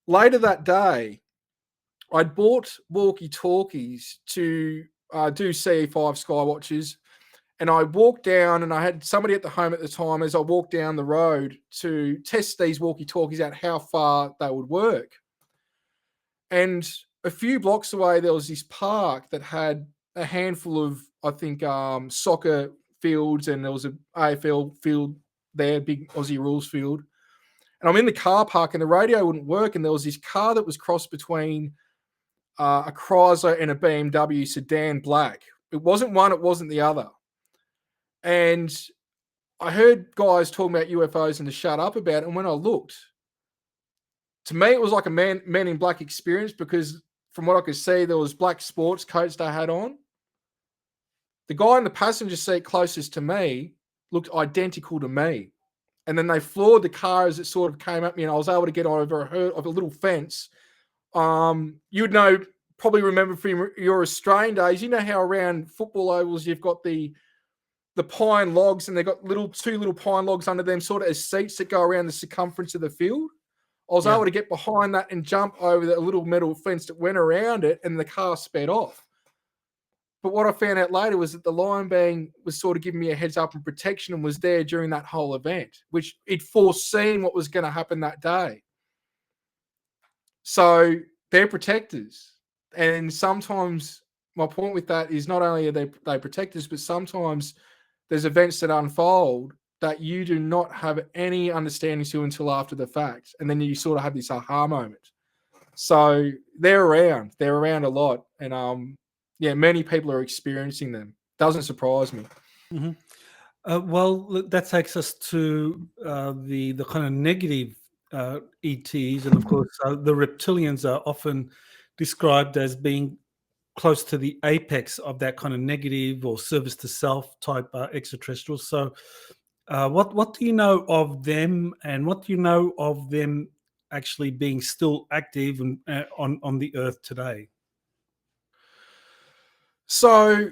later that day, I'd bought walkie-talkies to do CE5 Skywatches, and I walked down, and I had somebody at the home at the time as I walked down the road to test these walkie-talkies out, how far they would work. And a few blocks away, there was this park that had a handful of, I think, soccer fields, and there was an AFL field there, big Aussie rules field. And I'm in the car park, and the radio wouldn't work, and there was this car that was crossed between a Chrysler and a BMW sedan black. It wasn't one, it wasn't the other. And I heard guys talking about UFOs and to shut up about it. And when I looked, to me, it was like a man in black experience, because from what I could see, there was black sports coats they had on. The guy in the passenger seat closest to me looked identical to me. And then they floored the car as it sort of came at me, and I was able to get over a little fence. You'd know, probably remember from your Australian days, you know how around football ovals you've got the pine logs, and they've got two little pine logs under them, sort of as seats that go around the circumference of the field. I was able to get behind that and jump over the little metal fence that went around it, and the car sped off. But what I found out later was that the lion being was sort of giving me a heads up and protection, and was there during that whole event, which it foreseen what was going to happen that day. So they're protectors. And sometimes my point with that is not only are they protectors, but sometimes there's events that unfold that you do not have any understanding to until after the fact. And then you sort of have this aha moment. So they're around a lot. And many people are experiencing them. Doesn't surprise me. Mm-hmm. Well, that takes us to the kind of negative ETs. And of course, the reptilians are often described as being close to the apex of that kind of negative or service to self type extraterrestrials. So, what do you know of them, and what do you know of them actually being still active and, on the Earth today? So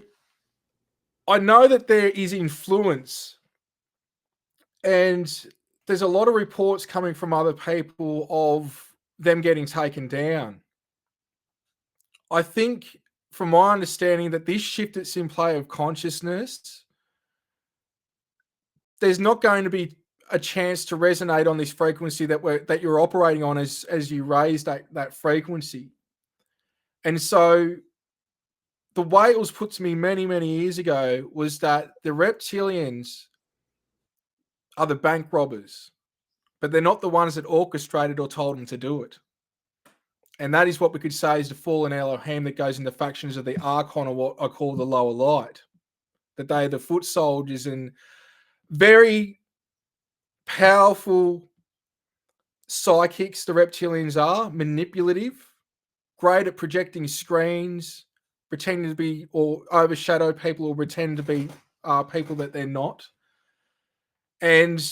I know that there is influence, and there's a lot of reports coming from other people of them getting taken down. I think, from my understanding, that this shift that's in play of consciousness, there's not going to be a chance to resonate on this frequency that you're operating on as you raise that frequency. And so the way it was put to me many, many years ago was that the reptilians are the bank robbers, but they're not the ones that orchestrated or told them to do it. And that is what we could say is the fallen Elohim that goes in the factions of the Archon, or what I call the lower light. That they are the foot soldiers and very powerful psychics. The reptilians are manipulative, great at projecting screens, pretending to be or overshadow people, or pretend to be people that they're not. And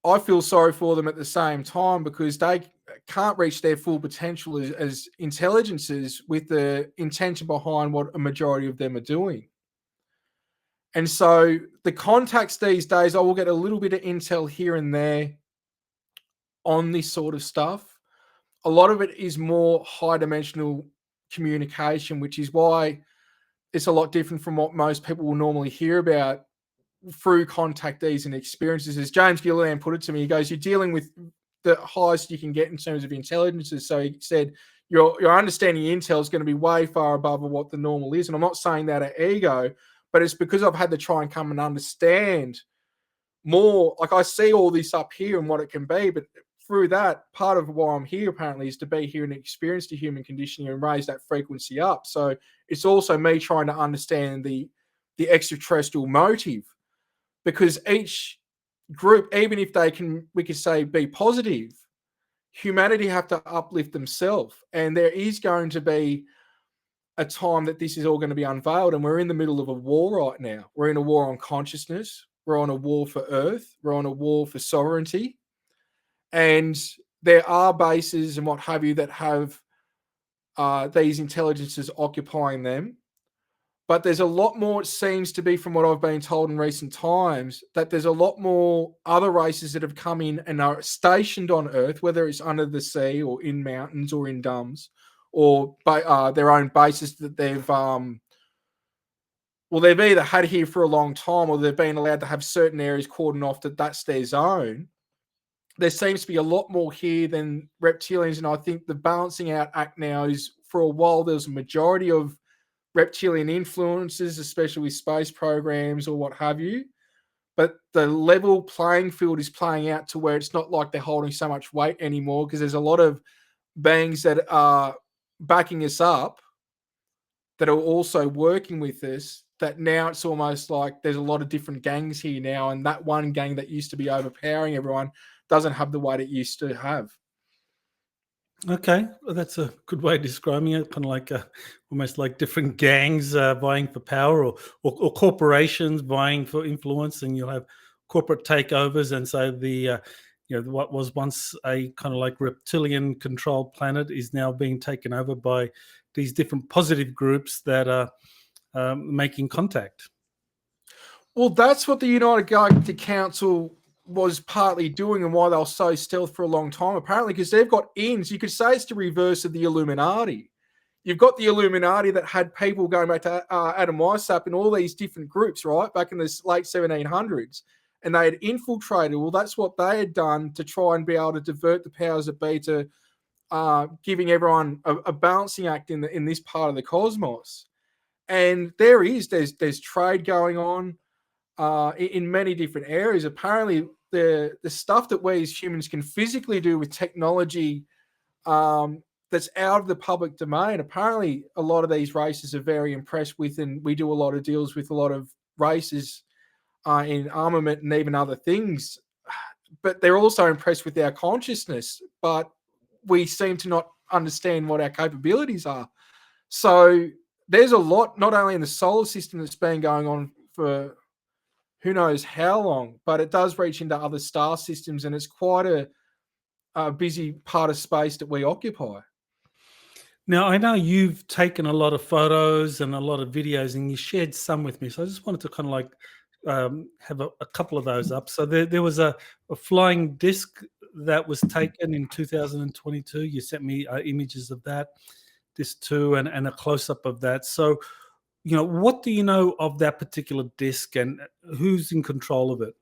I feel sorry for them at the same time, because they can't reach their full potential as intelligences with the intention behind what a majority of them are doing. And so the contacts these days, I will get a little bit of intel here and there on this sort of stuff. A lot of it is more high dimensional communication, which is why it's a lot different from what most people will normally hear about through contactees and experiences. As James Gilliland put it to me, he goes, you're dealing with the highest you can get in terms of intelligences. So he said, your understanding intel is going to be way far above what the normal is. And I'm not saying that at ego, but it's because I've had to try and come and understand more. Like, I see all this up here and what it can be, but through that, part of why I'm here apparently is to be here and experience the human conditioning and raise that frequency up. So it's also me trying to understand the extraterrestrial motive, because each group, even if they can, we could say, be positive, humanity have to uplift themselves. And there is going to be a time that this is all going to be unveiled, and we're in the middle of a war right now. We're in a war on consciousness. We're on a war for Earth. We're on a war for sovereignty. And there are bases and what have you that have these intelligences occupying them. But there's a lot more, it seems to be, from what I've been told in recent times, that there's a lot more other races that have come in and are stationed on Earth, whether it's under the sea or in mountains or in domes, or by their own bases that they've they've either had here for a long time, or they've been allowed to have certain areas cordoned off that that's their zone. There seems to be a lot more here than reptilians, and I think the balancing out act now is, for a while there was a majority of reptilian influences, especially with space programs or what have you. But the level playing field is playing out to where it's not like they're holding so much weight anymore, because there's a lot of beings that are backing us up that are also working with us, that now it's almost like there's a lot of different gangs here now, and that one gang that used to be overpowering everyone doesn't have the weight it used to have. Okay, well, that's a good way of describing it. Kind of like almost like different gangs vying for power, or corporations vying for influence, and you'll have corporate takeovers, and so the what was once a kind of like reptilian controlled planet is now being taken over by these different positive groups that are making contact. Well, that's what the United Galactic Council was partly doing, and why they were so stealth for a long time, apparently, because they've got ins. You could say it's the reverse of the Illuminati. You've got the Illuminati that had people going back to Adam Weishaupt and all these different groups, right, back in the late 1700s, and they had infiltrated. Well, that's what they had done to try and be able to divert the powers that be to giving everyone a balancing act in this part of the cosmos. And there's trade going on in many different areas. Apparently, the stuff that we as humans can physically do with technology that's out of the public domain, apparently a lot of these races are very impressed with, and we do a lot of deals with a lot of races in armament and even other things. But they're also impressed with our consciousness, but we seem to not understand what our capabilities are. So there's a lot, not only in the solar system that's been going on for who knows how long, but it does reach into other star systems, and it's quite a busy part of space that we occupy. Now, I know you've taken a lot of photos and a lot of videos, and you shared some with me. So I just wanted to kind of like have a couple of those up. So there was a flying disc that was taken in 2022. You sent me images of that, this too, and a close up of that. So, what do you know of that particular disc, and who's in control of it?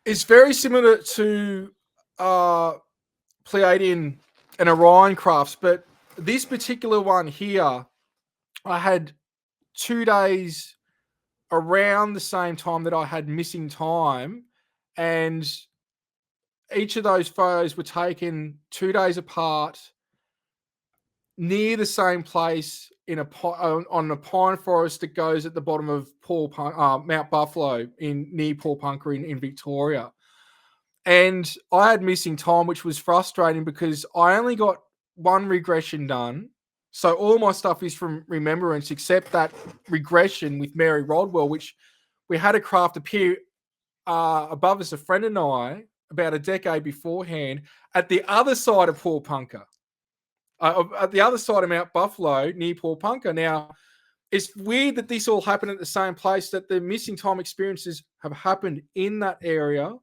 It's very similar to Pleiadian and Orion crafts, but this particular one here, I had 2 days around the same time that I had missing time, and each of those photos were taken 2 days apart near the same place on the pine forest that goes at the bottom of Mount Buffalo near Paul in Victoria. And I had missing time, which was frustrating because I only got one regression done. So all my stuff is from remembrance, except that regression with Mary Rodwell, which we had a craft appear above us, a friend and I, about a decade beforehand, at the other side of Paul Punker, at the other side of Mount Buffalo, near Paul Punker. Now, it's weird that this all happened at the same place, that the missing time experiences have happened in that area.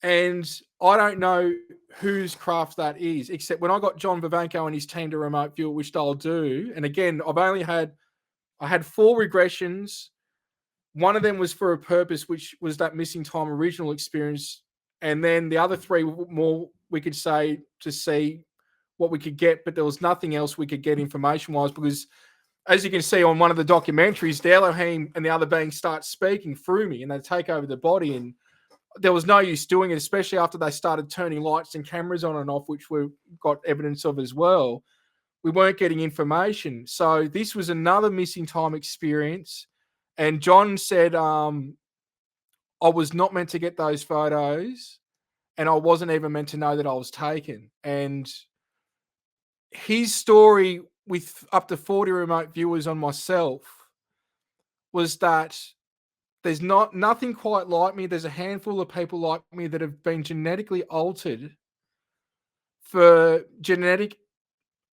And I don't know whose craft that is, except when I got John Vivanco and his team to remote view it, which they'll do. And again, I had 4 regressions. One of them was for a purpose, which was that missing time original experience. And then the other 3 more, we could say, to see what we could get, but there was nothing else we could get information-wise, because as you can see on one of the documentaries, the Elohim and the other beings start speaking through me and they take over the body, and there was no use doing it, especially after they started turning lights and cameras on and off, which we got evidence of as well. We weren't getting information. So this was another missing time experience. And John said, I was not meant to get those photos, and I wasn't even meant to know that I was taken. And his story, with up to 40 remote viewers on myself, was that there's nothing quite like me. There's a handful of people like me that have been genetically altered for genetic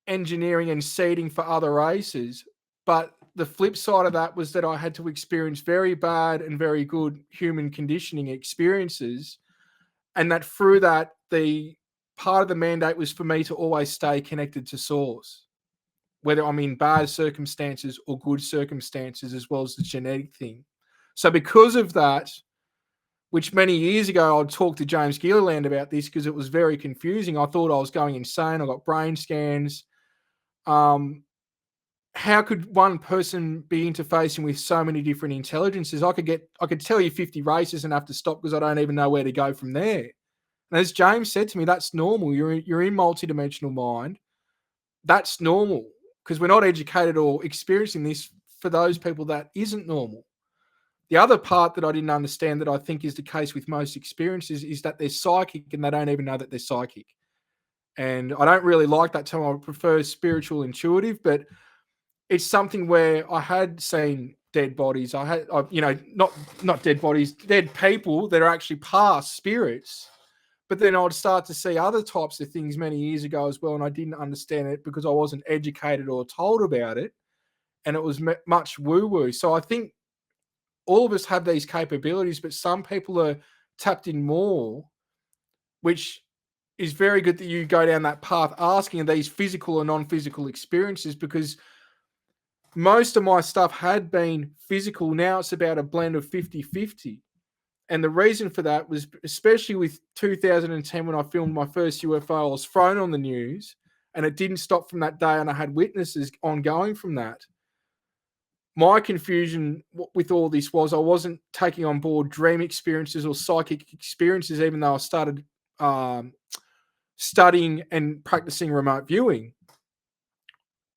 engineering and seeding for other races. But the flip side of that was that I had to experience very bad and very good human conditioning experiences. And that through that, the part of the mandate was for me to always stay connected to source, whether I'm in bad circumstances or good circumstances, as well as the genetic thing. So because of that, which many years ago I'd talked to James Gilliland about this because it was very confusing. I thought I was going insane. I got brain scans. How could one person be interfacing with so many different intelligences? I could tell you 50 races and have to stop because I don't even know where to go from there. And as James said to me, that's normal. You're in multidimensional mind. That's normal, because we're not educated or experiencing this. For those people, that isn't normal. The other part that I didn't understand, that I think is the case with most experiences, is that they're psychic and they don't even know that they're psychic. And I don't really like that term. I prefer spiritual intuitive, but it's something where I had seen dead bodies. Not dead bodies, dead people that are actually past spirits. But then I'd start to see other types of things many years ago as well, and I didn't understand it because I wasn't educated or told about it, and it was much woo-woo. So I think all of us have these capabilities, but some people are tapped in more, which is very good that you go down that path asking these physical and non-physical experiences, because most of my stuff had been physical. Now it's about a blend of 50-50. And the reason for that was, especially with 2010, when I filmed my first UFO, I was thrown on the news, and it didn't stop from that day, and I had witnesses ongoing from that. My confusion with all this was I wasn't taking on board dream experiences or psychic experiences, even though I started studying and practicing remote viewing.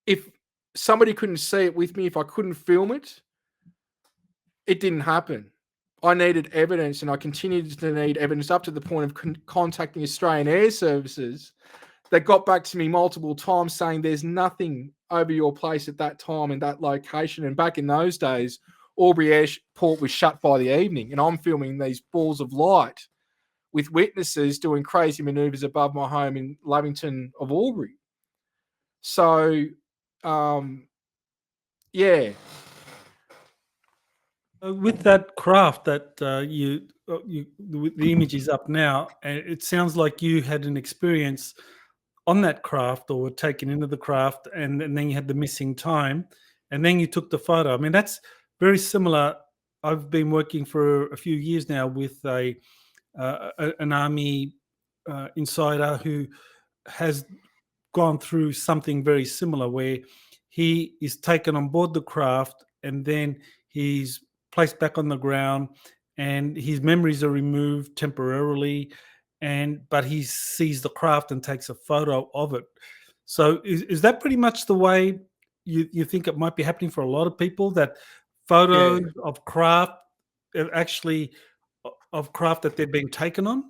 If somebody couldn't see it with me, if I couldn't film it, it didn't happen. I needed evidence, and I continued to need evidence up to the point of contacting Australian Air Services that got back to me multiple times saying there's nothing over your place at that time in that location. And back in those days, Albury Airport was shut by the evening, and I'm filming these balls of light with witnesses doing crazy maneuvers above my home in Lavington of Albury. So, yeah. With that craft that the image is up now, and it sounds like you had an experience on that craft or were taken into the craft, and then you had the missing time, and then you took the photo. I mean, that's very similar. I've been working for a few years now with an army insider who has gone through something very similar, where he is taken on board the craft and then he's placed back on the ground and his memories are removed temporarily, but he sees the craft and takes a photo of it. So is that pretty much the way you think it might be happening for a lot of people, that photos of craft actually of craft that they're being taken on?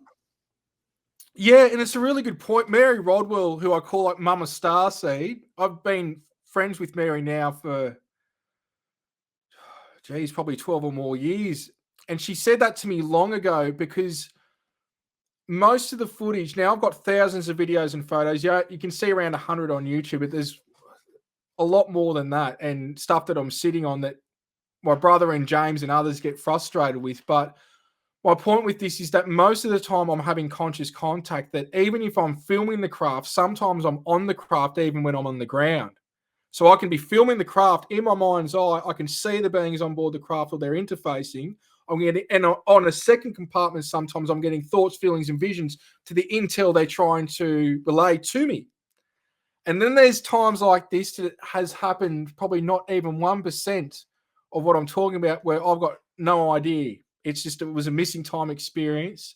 Yeah, and it's a really good point. Mary Rodwell, who I call like Mama Starseed, I've been friends with Mary now for, probably 12 or more years. And she said that to me long ago, because most of the footage, now I've got thousands of videos and photos. Yeah, you can see around 100 on YouTube, but there's a lot more than that, and stuff that I'm sitting on that my brother and James and others get frustrated with. But my point with this is that most of the time I'm having conscious contact, that even if I'm filming the craft, sometimes I'm on the craft even when I'm on the ground. So I can be filming the craft in my mind's eye. I can see the beings on board the craft or they're interfacing. I'm getting, and on a second compartment, sometimes I'm getting thoughts, feelings, and visions to the intel they're trying to relay to me. And then there's times like this that has happened, probably not even 1% of what I'm talking about, where I've got no idea. It's just, it was a missing time experience.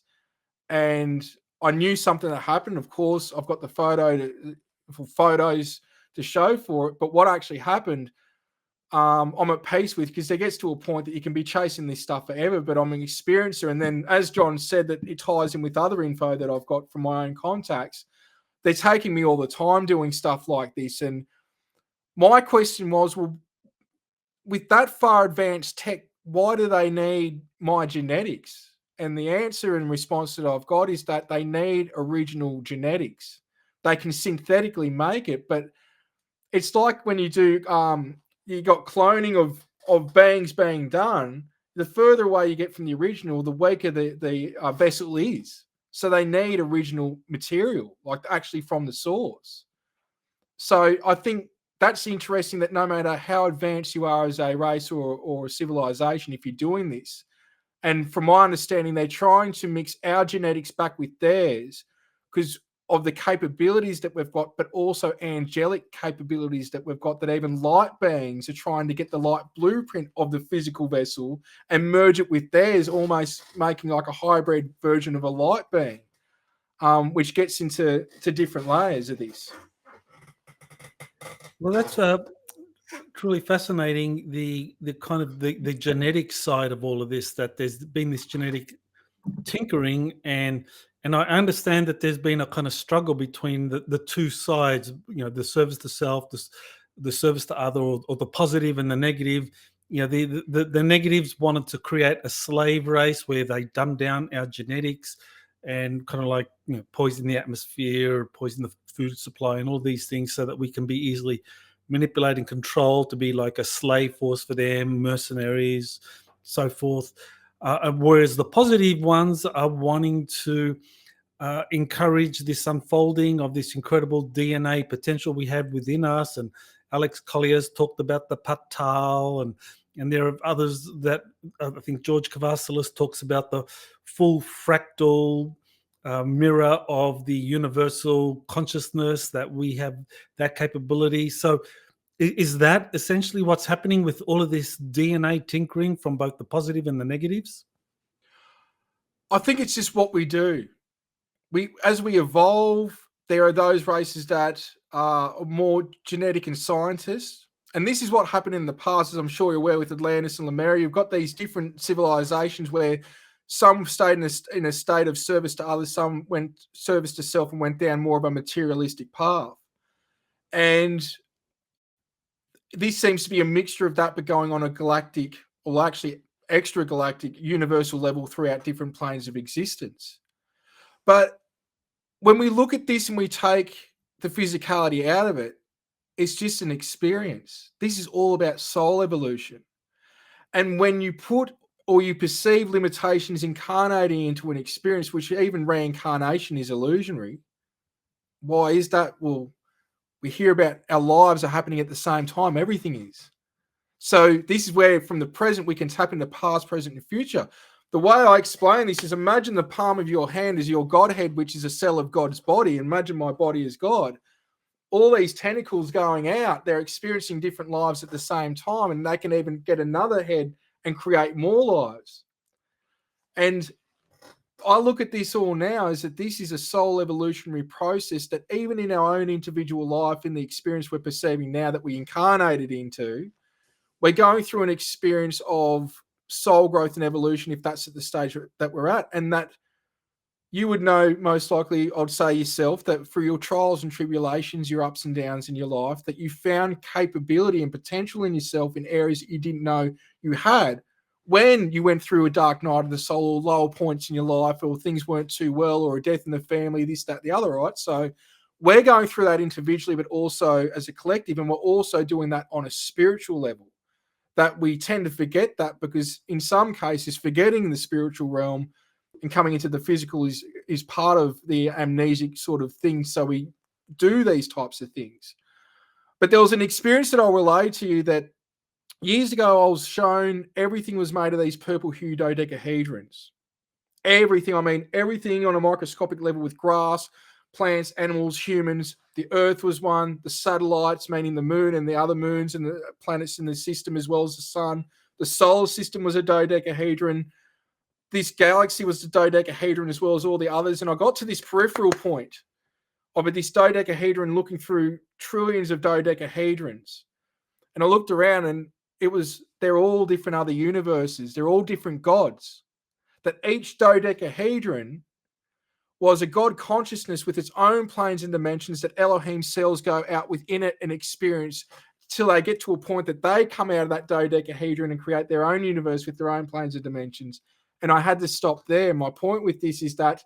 And I knew something that happened. Of course, I've got the photos to show for it. But what actually happened, I'm at peace with, because there gets to a point that you can be chasing this stuff forever, but I'm an experiencer. And then, as John said, that it ties in with other info that I've got from my own contacts. They're taking me all the time doing stuff like this. And my question was, well, with that far advanced tech, why do they need my genetics? And the answer in response that I've got is that they need original genetics. They can synthetically make it, but it's like when you do, you got cloning of beings being done. The further away you get from the original, the weaker the vessel is. So they need original material, like actually from the source. So I think that's interesting, that no matter how advanced you are as a race or a civilization, if you're doing this, and from my understanding, they're trying to mix our genetics back with theirs because of the capabilities that we've got, but also angelic capabilities that we've got, that even light beings are trying to get the light blueprint of the physical vessel and merge it with theirs, almost making like a hybrid version of a light being, which gets into different layers of this. Well, that's truly fascinating. The kind of the genetic side of all of this, that there's been this genetic tinkering, and I understand that there's been a kind of struggle between the two sides. You know, the service to self, the service to other, or the positive and the negative. You know, the negatives wanted to create a slave race where they dumb down our genetics and kind of like, you know, poison the atmosphere, poison the food supply, and all these things, so that we can be easily manipulated and controlled to be like a slave force for them, mercenaries, so forth. Whereas the positive ones are wanting to encourage this unfolding of this incredible DNA potential we have within us. And Alex Collier's talked about the Patal, and there are others that I think George Kavasilis talks about, the full fractal mirror of the universal consciousness, that we have that capability. So is that essentially what's happening with all of this DNA tinkering from both the positive and the negatives? I think it's just what we do. As we evolve, there are those races that are more genetic and scientists. And this is what happened in the past, as I'm sure you're aware, with Atlantis and Lemuria. You've got these different civilizations where Some stayed in a state of service to others. Some went service to self and went down more of a materialistic path. And this seems to be a mixture of that, but going on a galactic, or actually extragalactic, universal level throughout different planes of existence. But when we look at this and we take the physicality out of it, it's just an experience. This is all about soul evolution. And when you put or you perceive limitations incarnating into an experience, which even reincarnation is illusionary, why is that? Well, we hear about our lives are happening at the same time. Everything is. So this is where from the present we can tap into past, present, and future. The way I explain this is imagine the palm of your hand is your Godhead, which is a cell of God's body. Imagine my body as God. All these tentacles going out, they're experiencing different lives at the same time, and they can even get another head and create more lives. And I look at this all now as that this is a soul evolutionary process that even in our own individual life, in the experience we're perceiving now that we incarnated into, we're going through an experience of soul growth and evolution, if that's at the stage that we're at. And that you would know most likely, I'd say yourself, that through your trials and tribulations, your ups and downs in your life, that you found capability and potential in yourself in areas that you didn't know you had. When you went through a dark night of the soul, or lower points in your life, or things weren't too well, or a death in the family, this, that, the other, right? So we're going through that individually, but also as a collective, and we're also doing that on a spiritual level. That we tend to forget that, because in some cases, forgetting the spiritual realm and coming into the physical is part of the amnesic sort of thing. So we do these types of things. But there was an experience that I'll relay to you that years ago I was shown everything was made of these purple hue dodecahedrons. Everything, I mean, everything on a microscopic level, with grass, plants, animals, humans. The Earth was one, the satellites, meaning the moon and the other moons and the planets in the system, as well as the sun. The solar system was a dodecahedron. This galaxy was the dodecahedron, as well as all the others. And I got to this peripheral point of this dodecahedron looking through trillions of dodecahedrons. And I looked around, and they're all different other universes. They're all different gods. That each dodecahedron was a God consciousness with its own planes and dimensions, that Elohim cells go out within it and experience till they get to a point that they come out of that dodecahedron and create their own universe with their own planes and dimensions. And I had to stop there. My point with this is that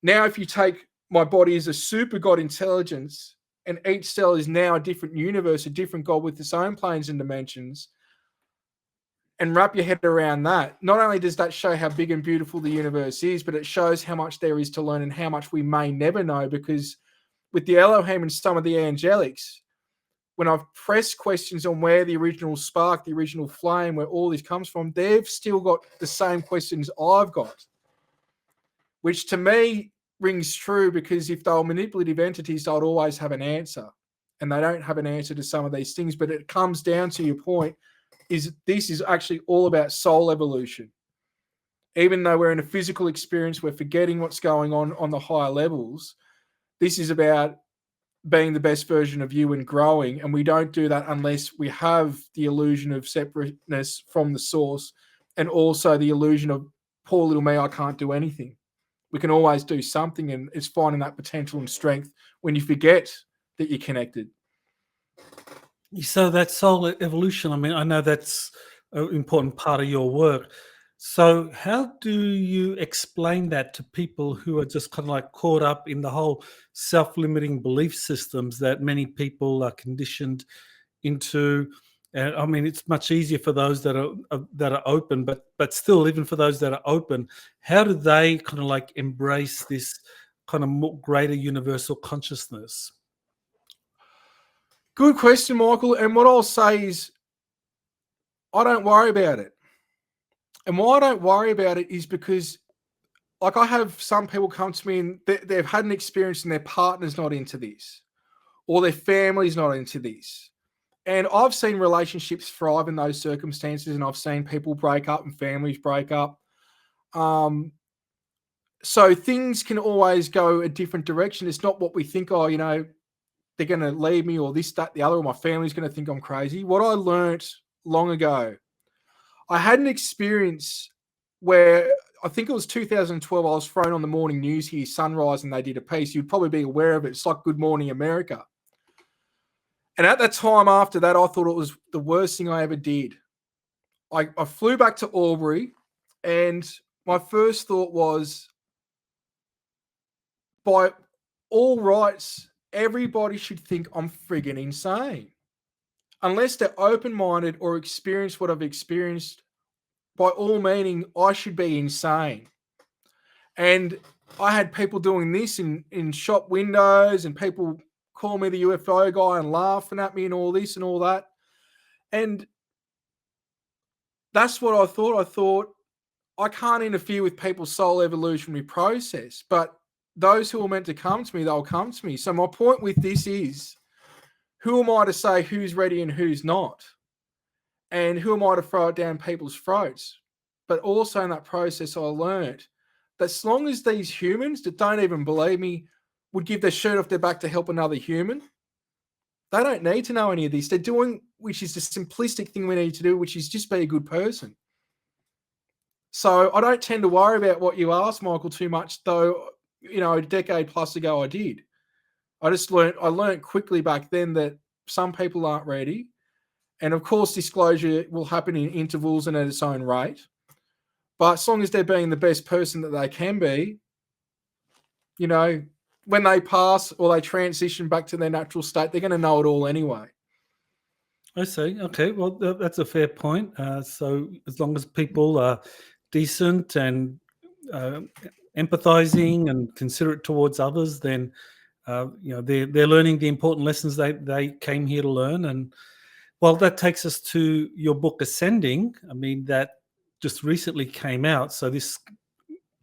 now if you take my body as a super God intelligence, and each cell is now a different universe, a different God with its own planes and dimensions, and wrap your head around that, not only does that show how big and beautiful the universe is, but it shows how much there is to learn and how much we may never know. Because with the Elohim and some of the angelics, when I've pressed questions on where the original spark, the original flame, where all this comes from, they've still got the same questions I've got, which to me rings true, because if they were manipulative entities, they'd always have an answer, and they don't have an answer to some of these things. But it comes down to your point, is this is actually all about soul evolution. Even though we're in a physical experience, we're forgetting what's going on the higher levels. This is about being the best version of you and growing. And we don't do that unless we have the illusion of separateness from the source, and also the illusion of poor little me, I can't do anything. We can always do something, and it's finding that potential and strength when you forget that you're connected. So that soul evolution, I mean, I know that's an important part of your work. So how do you explain that to people who are just kind of like caught up in the whole self-limiting belief systems that many people are conditioned into? And I mean, it's much easier for those that are open, but still, even for those that are open, how do they kind of like embrace this kind of more greater universal consciousness? Good question, Michael. And what I'll say is, I don't worry about it. And why I don't worry about it is because, like, I have some people come to me and they've had an experience and their partner's not into this, or their family's not into this. And I've seen relationships thrive in those circumstances, and I've seen people break up and families break up. So things can always go a different direction. It's not what we think, oh, you know, they're going to leave me, or this, that, the other, or my family's going to think I'm crazy. What I learnt long ago, I had an experience where I think it was 2012, I was thrown on the morning news here, Sunrise, and they did a piece. You'd probably be aware of it. It's like Good Morning America. And at that time after that, I thought it was the worst thing I ever did. I flew back to Albury, and my first thought was, by all rights, everybody should think I'm friggin' insane. Unless they're open-minded or experience what I've experienced, by all meaning, I should be insane. And I had people doing this in shop windows, and people call me the UFO guy and laughing at me and all this and all that. And that's what I thought. I thought, I can't interfere with people's soul evolutionary process, but those who are meant to come to me, they'll come to me. So my point with this is, who am I to say who's ready and who's not? And who am I to throw it down people's throats? But also in that process, I learned that as long as these humans that don't even believe me would give their shirt off their back to help another human, they don't need to know any of this. They're doing, which is the simplistic thing we need to do, which is just be a good person. So I don't tend to worry about what you asked, Michael, too much, though, a decade plus ago I did. I learned quickly back then that some people aren't ready. And of course, disclosure will happen in intervals and at its own rate. But as long as they're being the best person that they can be, when they pass or they transition back to their natural state, they're going to know it all anyway. I see. Okay, well, that's a fair point. So as long as people are decent and empathizing and considerate towards others, then they're learning the important lessons they came here to learn. And well, that takes us to your book Ascending. I mean, that just recently came out. So this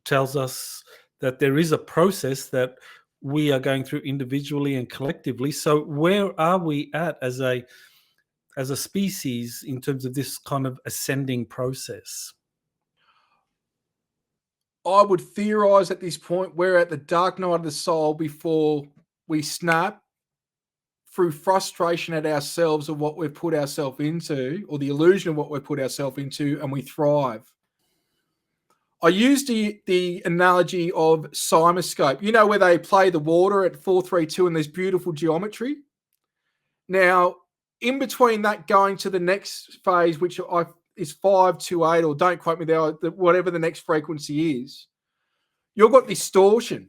tells us that there is a process that we are going through individually and collectively. So where are we at as a species in terms of this kind of ascending process? I would theorize at this point we're at the dark night of the soul before we snap through frustration at ourselves of what we've put ourselves into, or the illusion of what we've put ourselves into, and we thrive. I used the analogy of simoscope, where they play the water at 432 and there's beautiful geometry. Now, in between that going to the next phase, which is 528, or don't quote me there, whatever the next frequency is, you've got distortion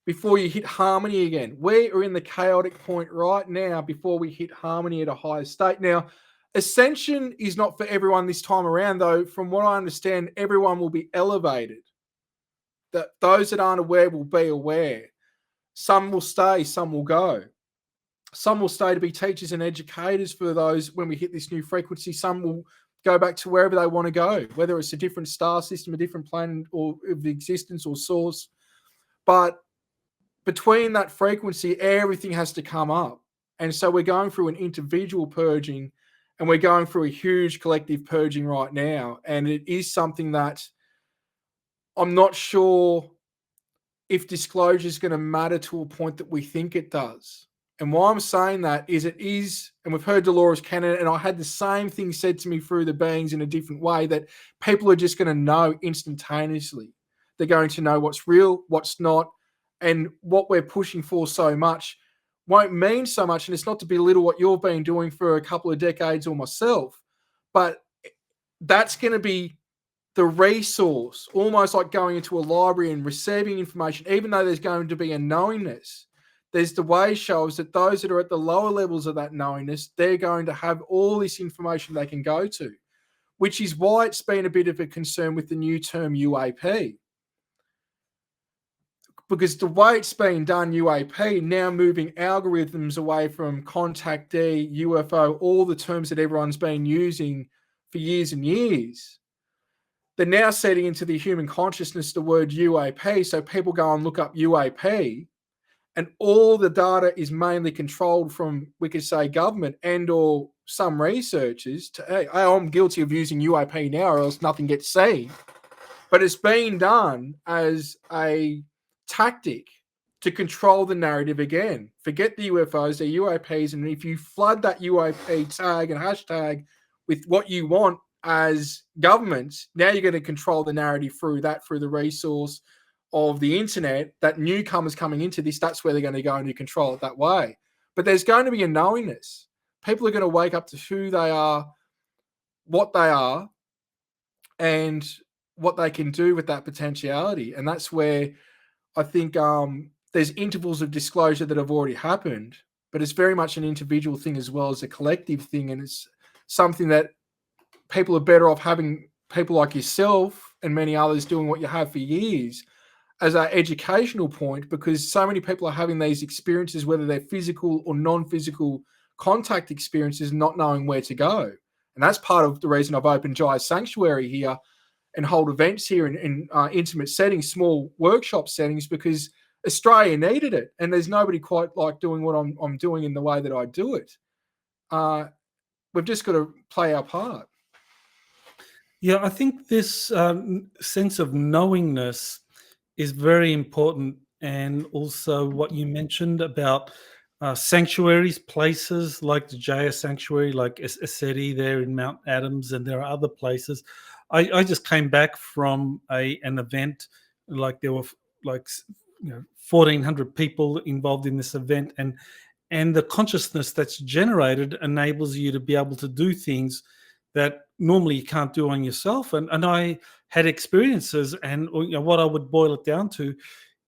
before you hit harmony again. We are in the chaotic point right now before we hit harmony at a higher state. Now, ascension is not for everyone this time around, though. From what I understand, everyone will be elevated. That those that aren't aware will be aware. Some will stay, some will go. Some will stay to be teachers and educators for those when we hit this new frequency. Some will go back to wherever they want to go, whether it's a different star system, a different planet or of existence or source. But between that frequency, everything has to come up. And so we're going through an individual purging, and we're going through a huge collective purging right now. And it is something that I'm not sure if disclosure is going to matter to a point that we think it does. And why I'm saying that is it is, and we've heard Dolores Cannon, and I had the same thing said to me through the beings in a different way, that people are just going to know instantaneously. They're going to know what's real, what's not, and what we're pushing for so much won't mean so much. And it's not to belittle what you've been doing for a couple of decades or myself, but that's going to be the resource, almost like going into a library and receiving information, even though there's going to be a knowingness. There's the way shows that those that are at the lower levels of that knowingness, they're going to have all this information they can go to, which is why it's been a bit of a concern with the new term UAP. Because the way it's been done, UAP, now moving algorithms away from contactee, UFO, all the terms that everyone's been using for years and years, they're now setting into the human consciousness the word UAP. So people go and look up UAP, and all the data is mainly controlled from, we could say, government and or some researchers to, hey, I'm guilty of using UAP now or else nothing gets seen. But it's being done as a tactic to control the narrative again. Forget the UFOs, they're UAPs, and if you flood that UAP tag and hashtag with what you want, as governments, now you're going to control the narrative through the resource of the internet, that newcomers coming into this, that's where they're going to go and control it that way. But there's going to be a knowingness. People are going to wake up to who they are, what they are, and what they can do with that potentiality. And that's where I think there's intervals of disclosure that have already happened, but it's very much an individual thing as well as a collective thing. And it's something that people are better off having people like yourself and many others doing what you have for years as an educational point, because so many people are having these experiences, whether they're physical or non-physical contact experiences, not knowing where to go. And that's part of the reason I've opened Jaya Sanctuary here and hold events here in intimate settings, small workshop settings, because Australia needed it. And there's nobody quite like doing what I'm doing in the way that I do it. We've just got to play our part. Yeah, I think this sense of knowingness is very important. And also what you mentioned about sanctuaries, places like the Jaya Sanctuary, like Esseti there in Mount Adams, and there are other places. I just came back from an event, like there were like 1,400 people involved in this event, and the consciousness that's generated enables you to be able to do things that normally you can't do on yourself. And I had experiences, and what I would boil it down to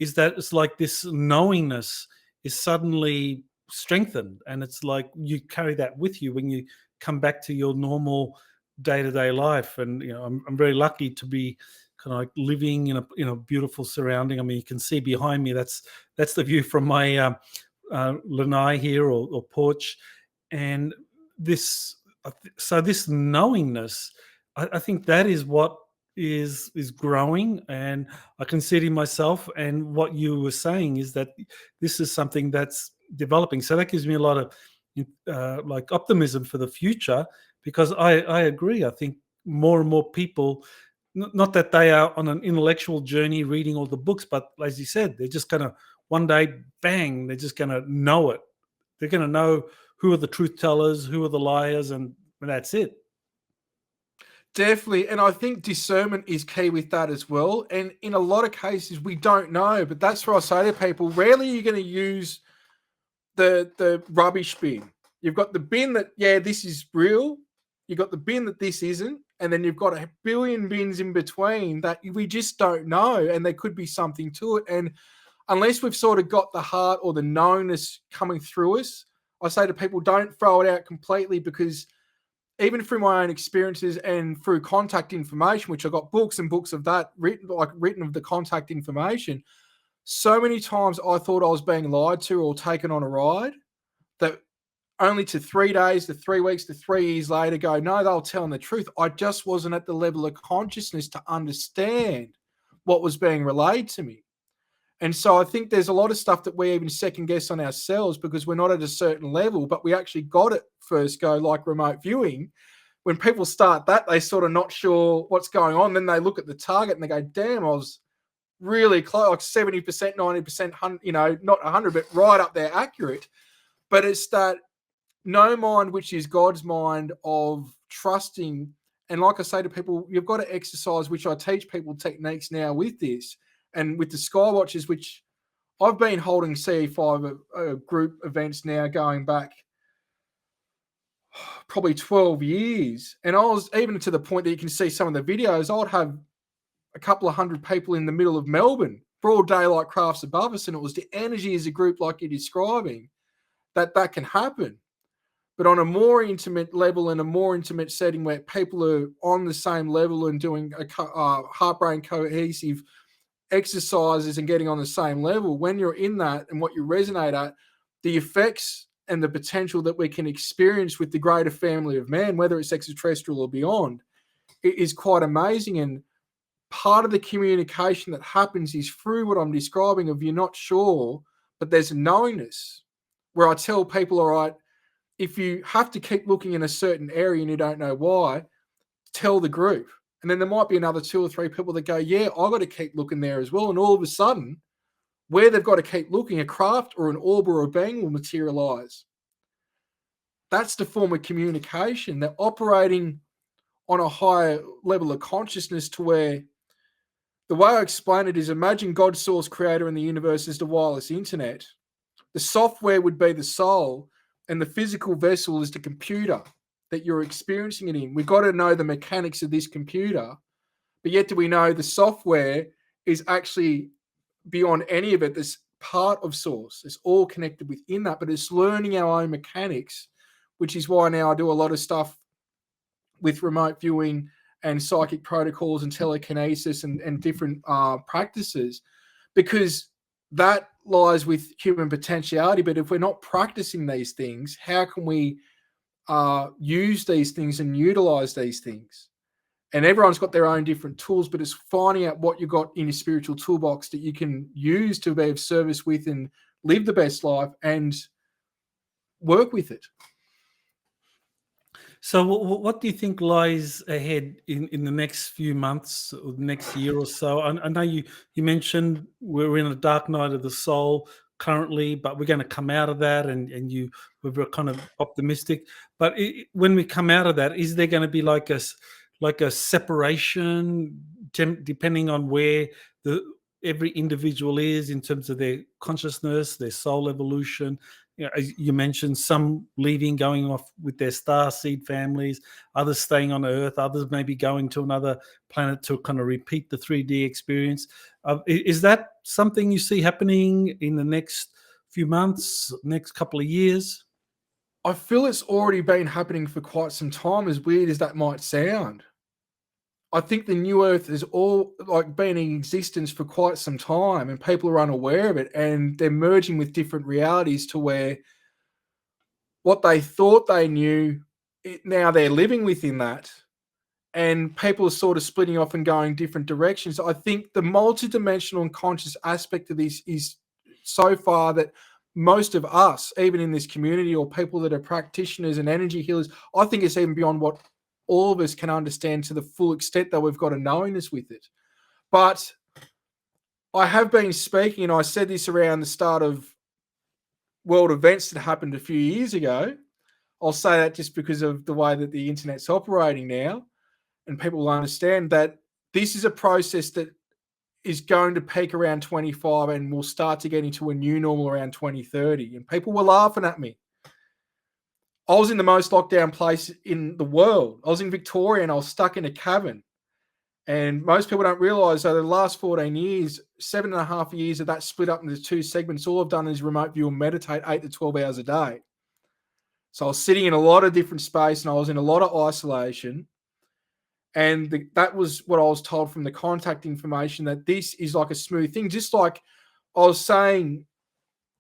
is that it's like this knowingness is suddenly strengthened, and it's like you carry that with you when you come back to your normal day-to-day life. And I'm very lucky to be kind of like living in a beautiful surrounding. I mean, you can see behind me, that's the view from my lanai here, or porch. And this knowingness, I think that is what is growing, and I can see it in myself. And what you were saying is that this is something that's developing, so that gives me a lot of like optimism for the future, because I agree. I think more and more people, not that they are on an intellectual journey reading all the books, but as you said, they're just gonna one day, bang, they're just gonna know it. They're gonna know who are the truth tellers, who are the liars, and that's it. Definitely. And I think discernment is key with that as well. And in a lot of cases, we don't know. But that's where I say to people, rarely are you going to use the rubbish bin. You've got the bin that, yeah, this is real. You've got the bin that this isn't. And then you've got a billion bins in between that we just don't know. And there could be something to it. And unless we've sort of got the heart or the knownness coming through us, I say to people, don't throw it out completely, because even through my own experiences and through contact information, which I got books and books of that written of the contact information, so many times I thought I was being lied to or taken on a ride, that only to 3 days, to 3 weeks, to 3 years later go, no, they were telling the truth. I just wasn't at the level of consciousness to understand what was being relayed to me. And so I think there's a lot of stuff that we even second guess on ourselves because we're not at a certain level, but we actually got it first go, like remote viewing. When people start that, they sort of not sure what's going on. Then they look at the target and they go, damn, I was really close, like 70%, 90%, not 100, but right up there accurate. But it's that no mind, which is God's mind of trusting. And like I say to people, you've got to exercise, which I teach people techniques now with this. And with the Skywatchers, which I've been holding CE5 group events now going back probably 12 years. And I was even to the point that you can see some of the videos, I would have a couple of hundred people in the middle of Melbourne, broad daylight crafts above us. And it was the energy as a group like you're describing that can happen. But on a more intimate level and a more intimate setting where people are on the same level and doing a heart-brain cohesive exercises and getting on the same level, when you're in that and what you resonate at, the effects and the potential that we can experience with the greater family of man, whether it's extraterrestrial or beyond, it is quite amazing. And part of the communication that happens is through what I'm describing of you're not sure, but there's a knowingness where I tell people, all right, if you have to keep looking in a certain area and you don't know why, tell the group. And then there might be another 2 or 3 people that go, yeah, I've got to keep looking there as well. And all of a sudden, where they've got to keep looking, a craft or an orb or a being will materialize. That's the form of communication. They're operating on a higher level of consciousness, to where the way I explain it is, imagine God, source, creator, and the universe is the wireless internet. The software would be the soul, and the physical vessel is the computer that you're experiencing it in. We've got to know the mechanics of this computer, but yet do we know the software is actually beyond any of it. There's part of source. It's all connected within that, but it's learning our own mechanics, which is why now I do a lot of stuff with remote viewing and psychic protocols and telekinesis and different practices, because that lies with human potentiality. But if we're not practicing these things, how can we use these things and utilize these things? And everyone's got their own different tools, but it's finding out what you've got in your spiritual toolbox that you can use to be of service with and live the best life and work with it. So what do you think lies ahead in the next few months or the next year or so? I know you mentioned we're in a dark night of the soul currently, but we're going to come out of that, and you were kind of optimistic. But when we come out of that, is there going to be like a separation depending on where every individual is in terms of their consciousness, their soul evolution? You know, as you mentioned, some leaving, going off with their star seed families, others staying on Earth, others maybe going to another planet to kind of repeat the 3D experience. Is that something you see happening in the next few months, next couple of years? I feel it's already been happening for quite some time, as weird as that might sound. I think the new Earth has all been in existence for quite some time, and people are unaware of it, and they're merging with different realities to where what they thought they knew, now they're living within that, and people are sort of splitting off and going different directions. I think the multidimensional and conscious aspect of this is so far that most of us, even in this community, or people that are practitioners and energy healers, I think it's even beyond what all of us can understand to the full extent that we've got a knowingness with it. But I have been speaking, and I said this around the start of world events that happened a few years ago. I'll say that just because of the way that the internet's operating now, and people will understand that this is a process that is going to peak around 25 and will start to get into a new normal around 2030. And people were laughing at me. I was in the most lockdown place in the world. I was in Victoria, and I was stuck in a cabin. And most people don't realize that the last 14 years, 7.5 years of that split up into two segments, all I've done is remote view and meditate 8 to 12 hours a day. So I was sitting in a lot of different space, and I was in a lot of isolation. And that was what I was told from the contact information, that this is like a smooth thing. Just like I was saying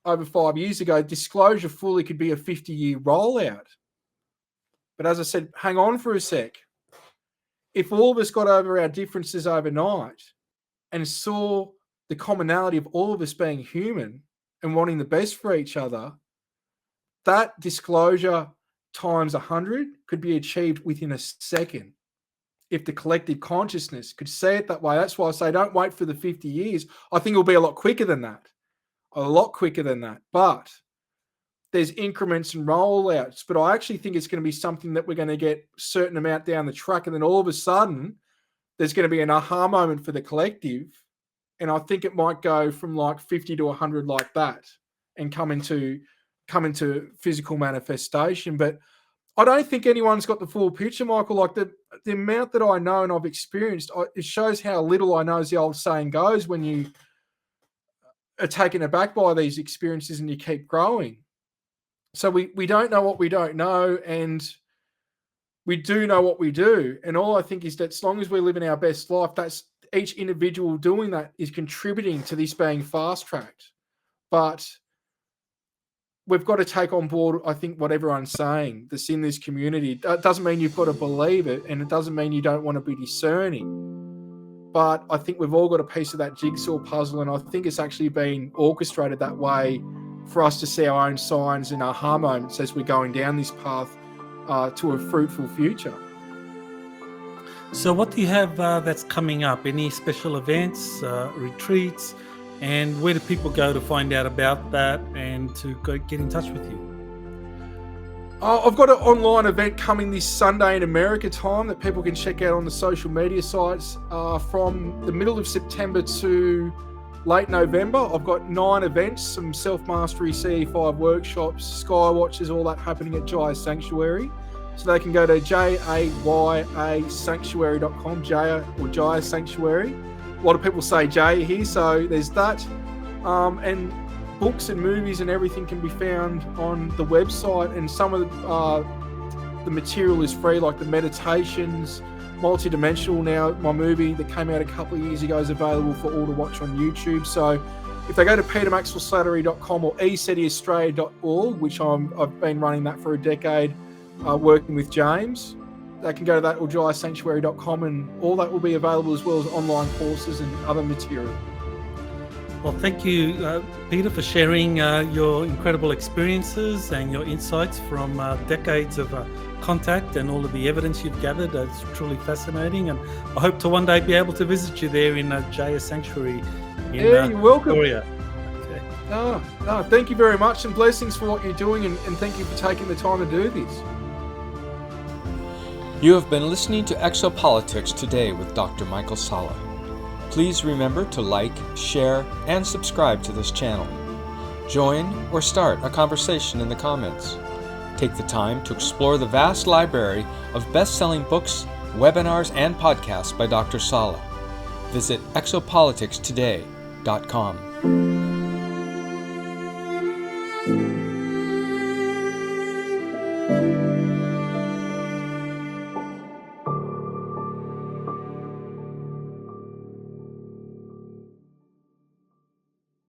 over 5 years ago, disclosure fully could be a 50-year rollout. But as I said, hang on for a sec. If all of us got over our differences overnight and saw the commonality of all of us being human and wanting the best for each other, that disclosure times 100 could be achieved within a second. If the collective consciousness could see it that way. That's why I say don't wait for the 50 years. I think it'll be a lot quicker than that. A lot quicker than that. But there's increments and rollouts. But I actually think it's going to be something that we're going to get a certain amount down the track, and then all of a sudden there's going to be an aha moment for the collective. And I think it might go from like 50 to 100 like that and come into physical manifestation. But I don't think anyone's got the full picture, Michael. Like the amount that I know and I've experienced, it shows how little I know, as the old saying goes, when you are taken aback by these experiences and you keep growing. So we don't know what we don't know, and we do know what we do. And all I think is that as long as we're living our best life, that's each individual doing that is contributing to this being fast-tracked. But we've got to take on board, I think, what everyone's saying that's in this community. That doesn't mean you've got to believe it, and it doesn't mean you don't want to be discerning. But I think we've all got a piece of that jigsaw puzzle, and I think it's actually been orchestrated that way for us to see our own signs and aha moments as we're going down this path to a fruitful future. So what do you have that's coming up? Any special events, retreats? And where do people go to find out about that and to get in touch with you? I've got an online event coming this Sunday in America time that people can check out on the social media sites from the middle of September to late November. I've got 9 events, some self-mastery CE5 workshops, sky watches, all that happening at Jaya Sanctuary. So they can go to jayasanctuary.com, Jaya or Jaya Sanctuary. A lot of people say Jaya here, so there's that. And books and movies and everything can be found on the website, and some of the material is free, like the meditations, Multidimensional now, my movie that came out a couple of years ago, is available for all to watch on YouTube. So if they go to petermaxwellslattery.com or ecetiaustralia.org, which I've been running that for a decade, working with James, they can go to that, or jayasanctuary.com, and all that will be available, as well as online courses and other material. Well, thank you, Peter, for sharing your incredible experiences and your insights from decades of contact and all of the evidence you've gathered. It's truly fascinating, and I hope to one day be able to visit you there in Jaya Sanctuary in you're welcome. Victoria. Okay. No, thank you very much, and blessings for what you're doing, and thank you for taking the time to do this. You have been listening to Exopolitics Today with Dr. Michael Salla. Please remember to like, share, and subscribe to this channel. Join or start a conversation in the comments. Take the time to explore the vast library of best-selling books, webinars, and podcasts by Dr. Salla. Visit exopoliticstoday.com.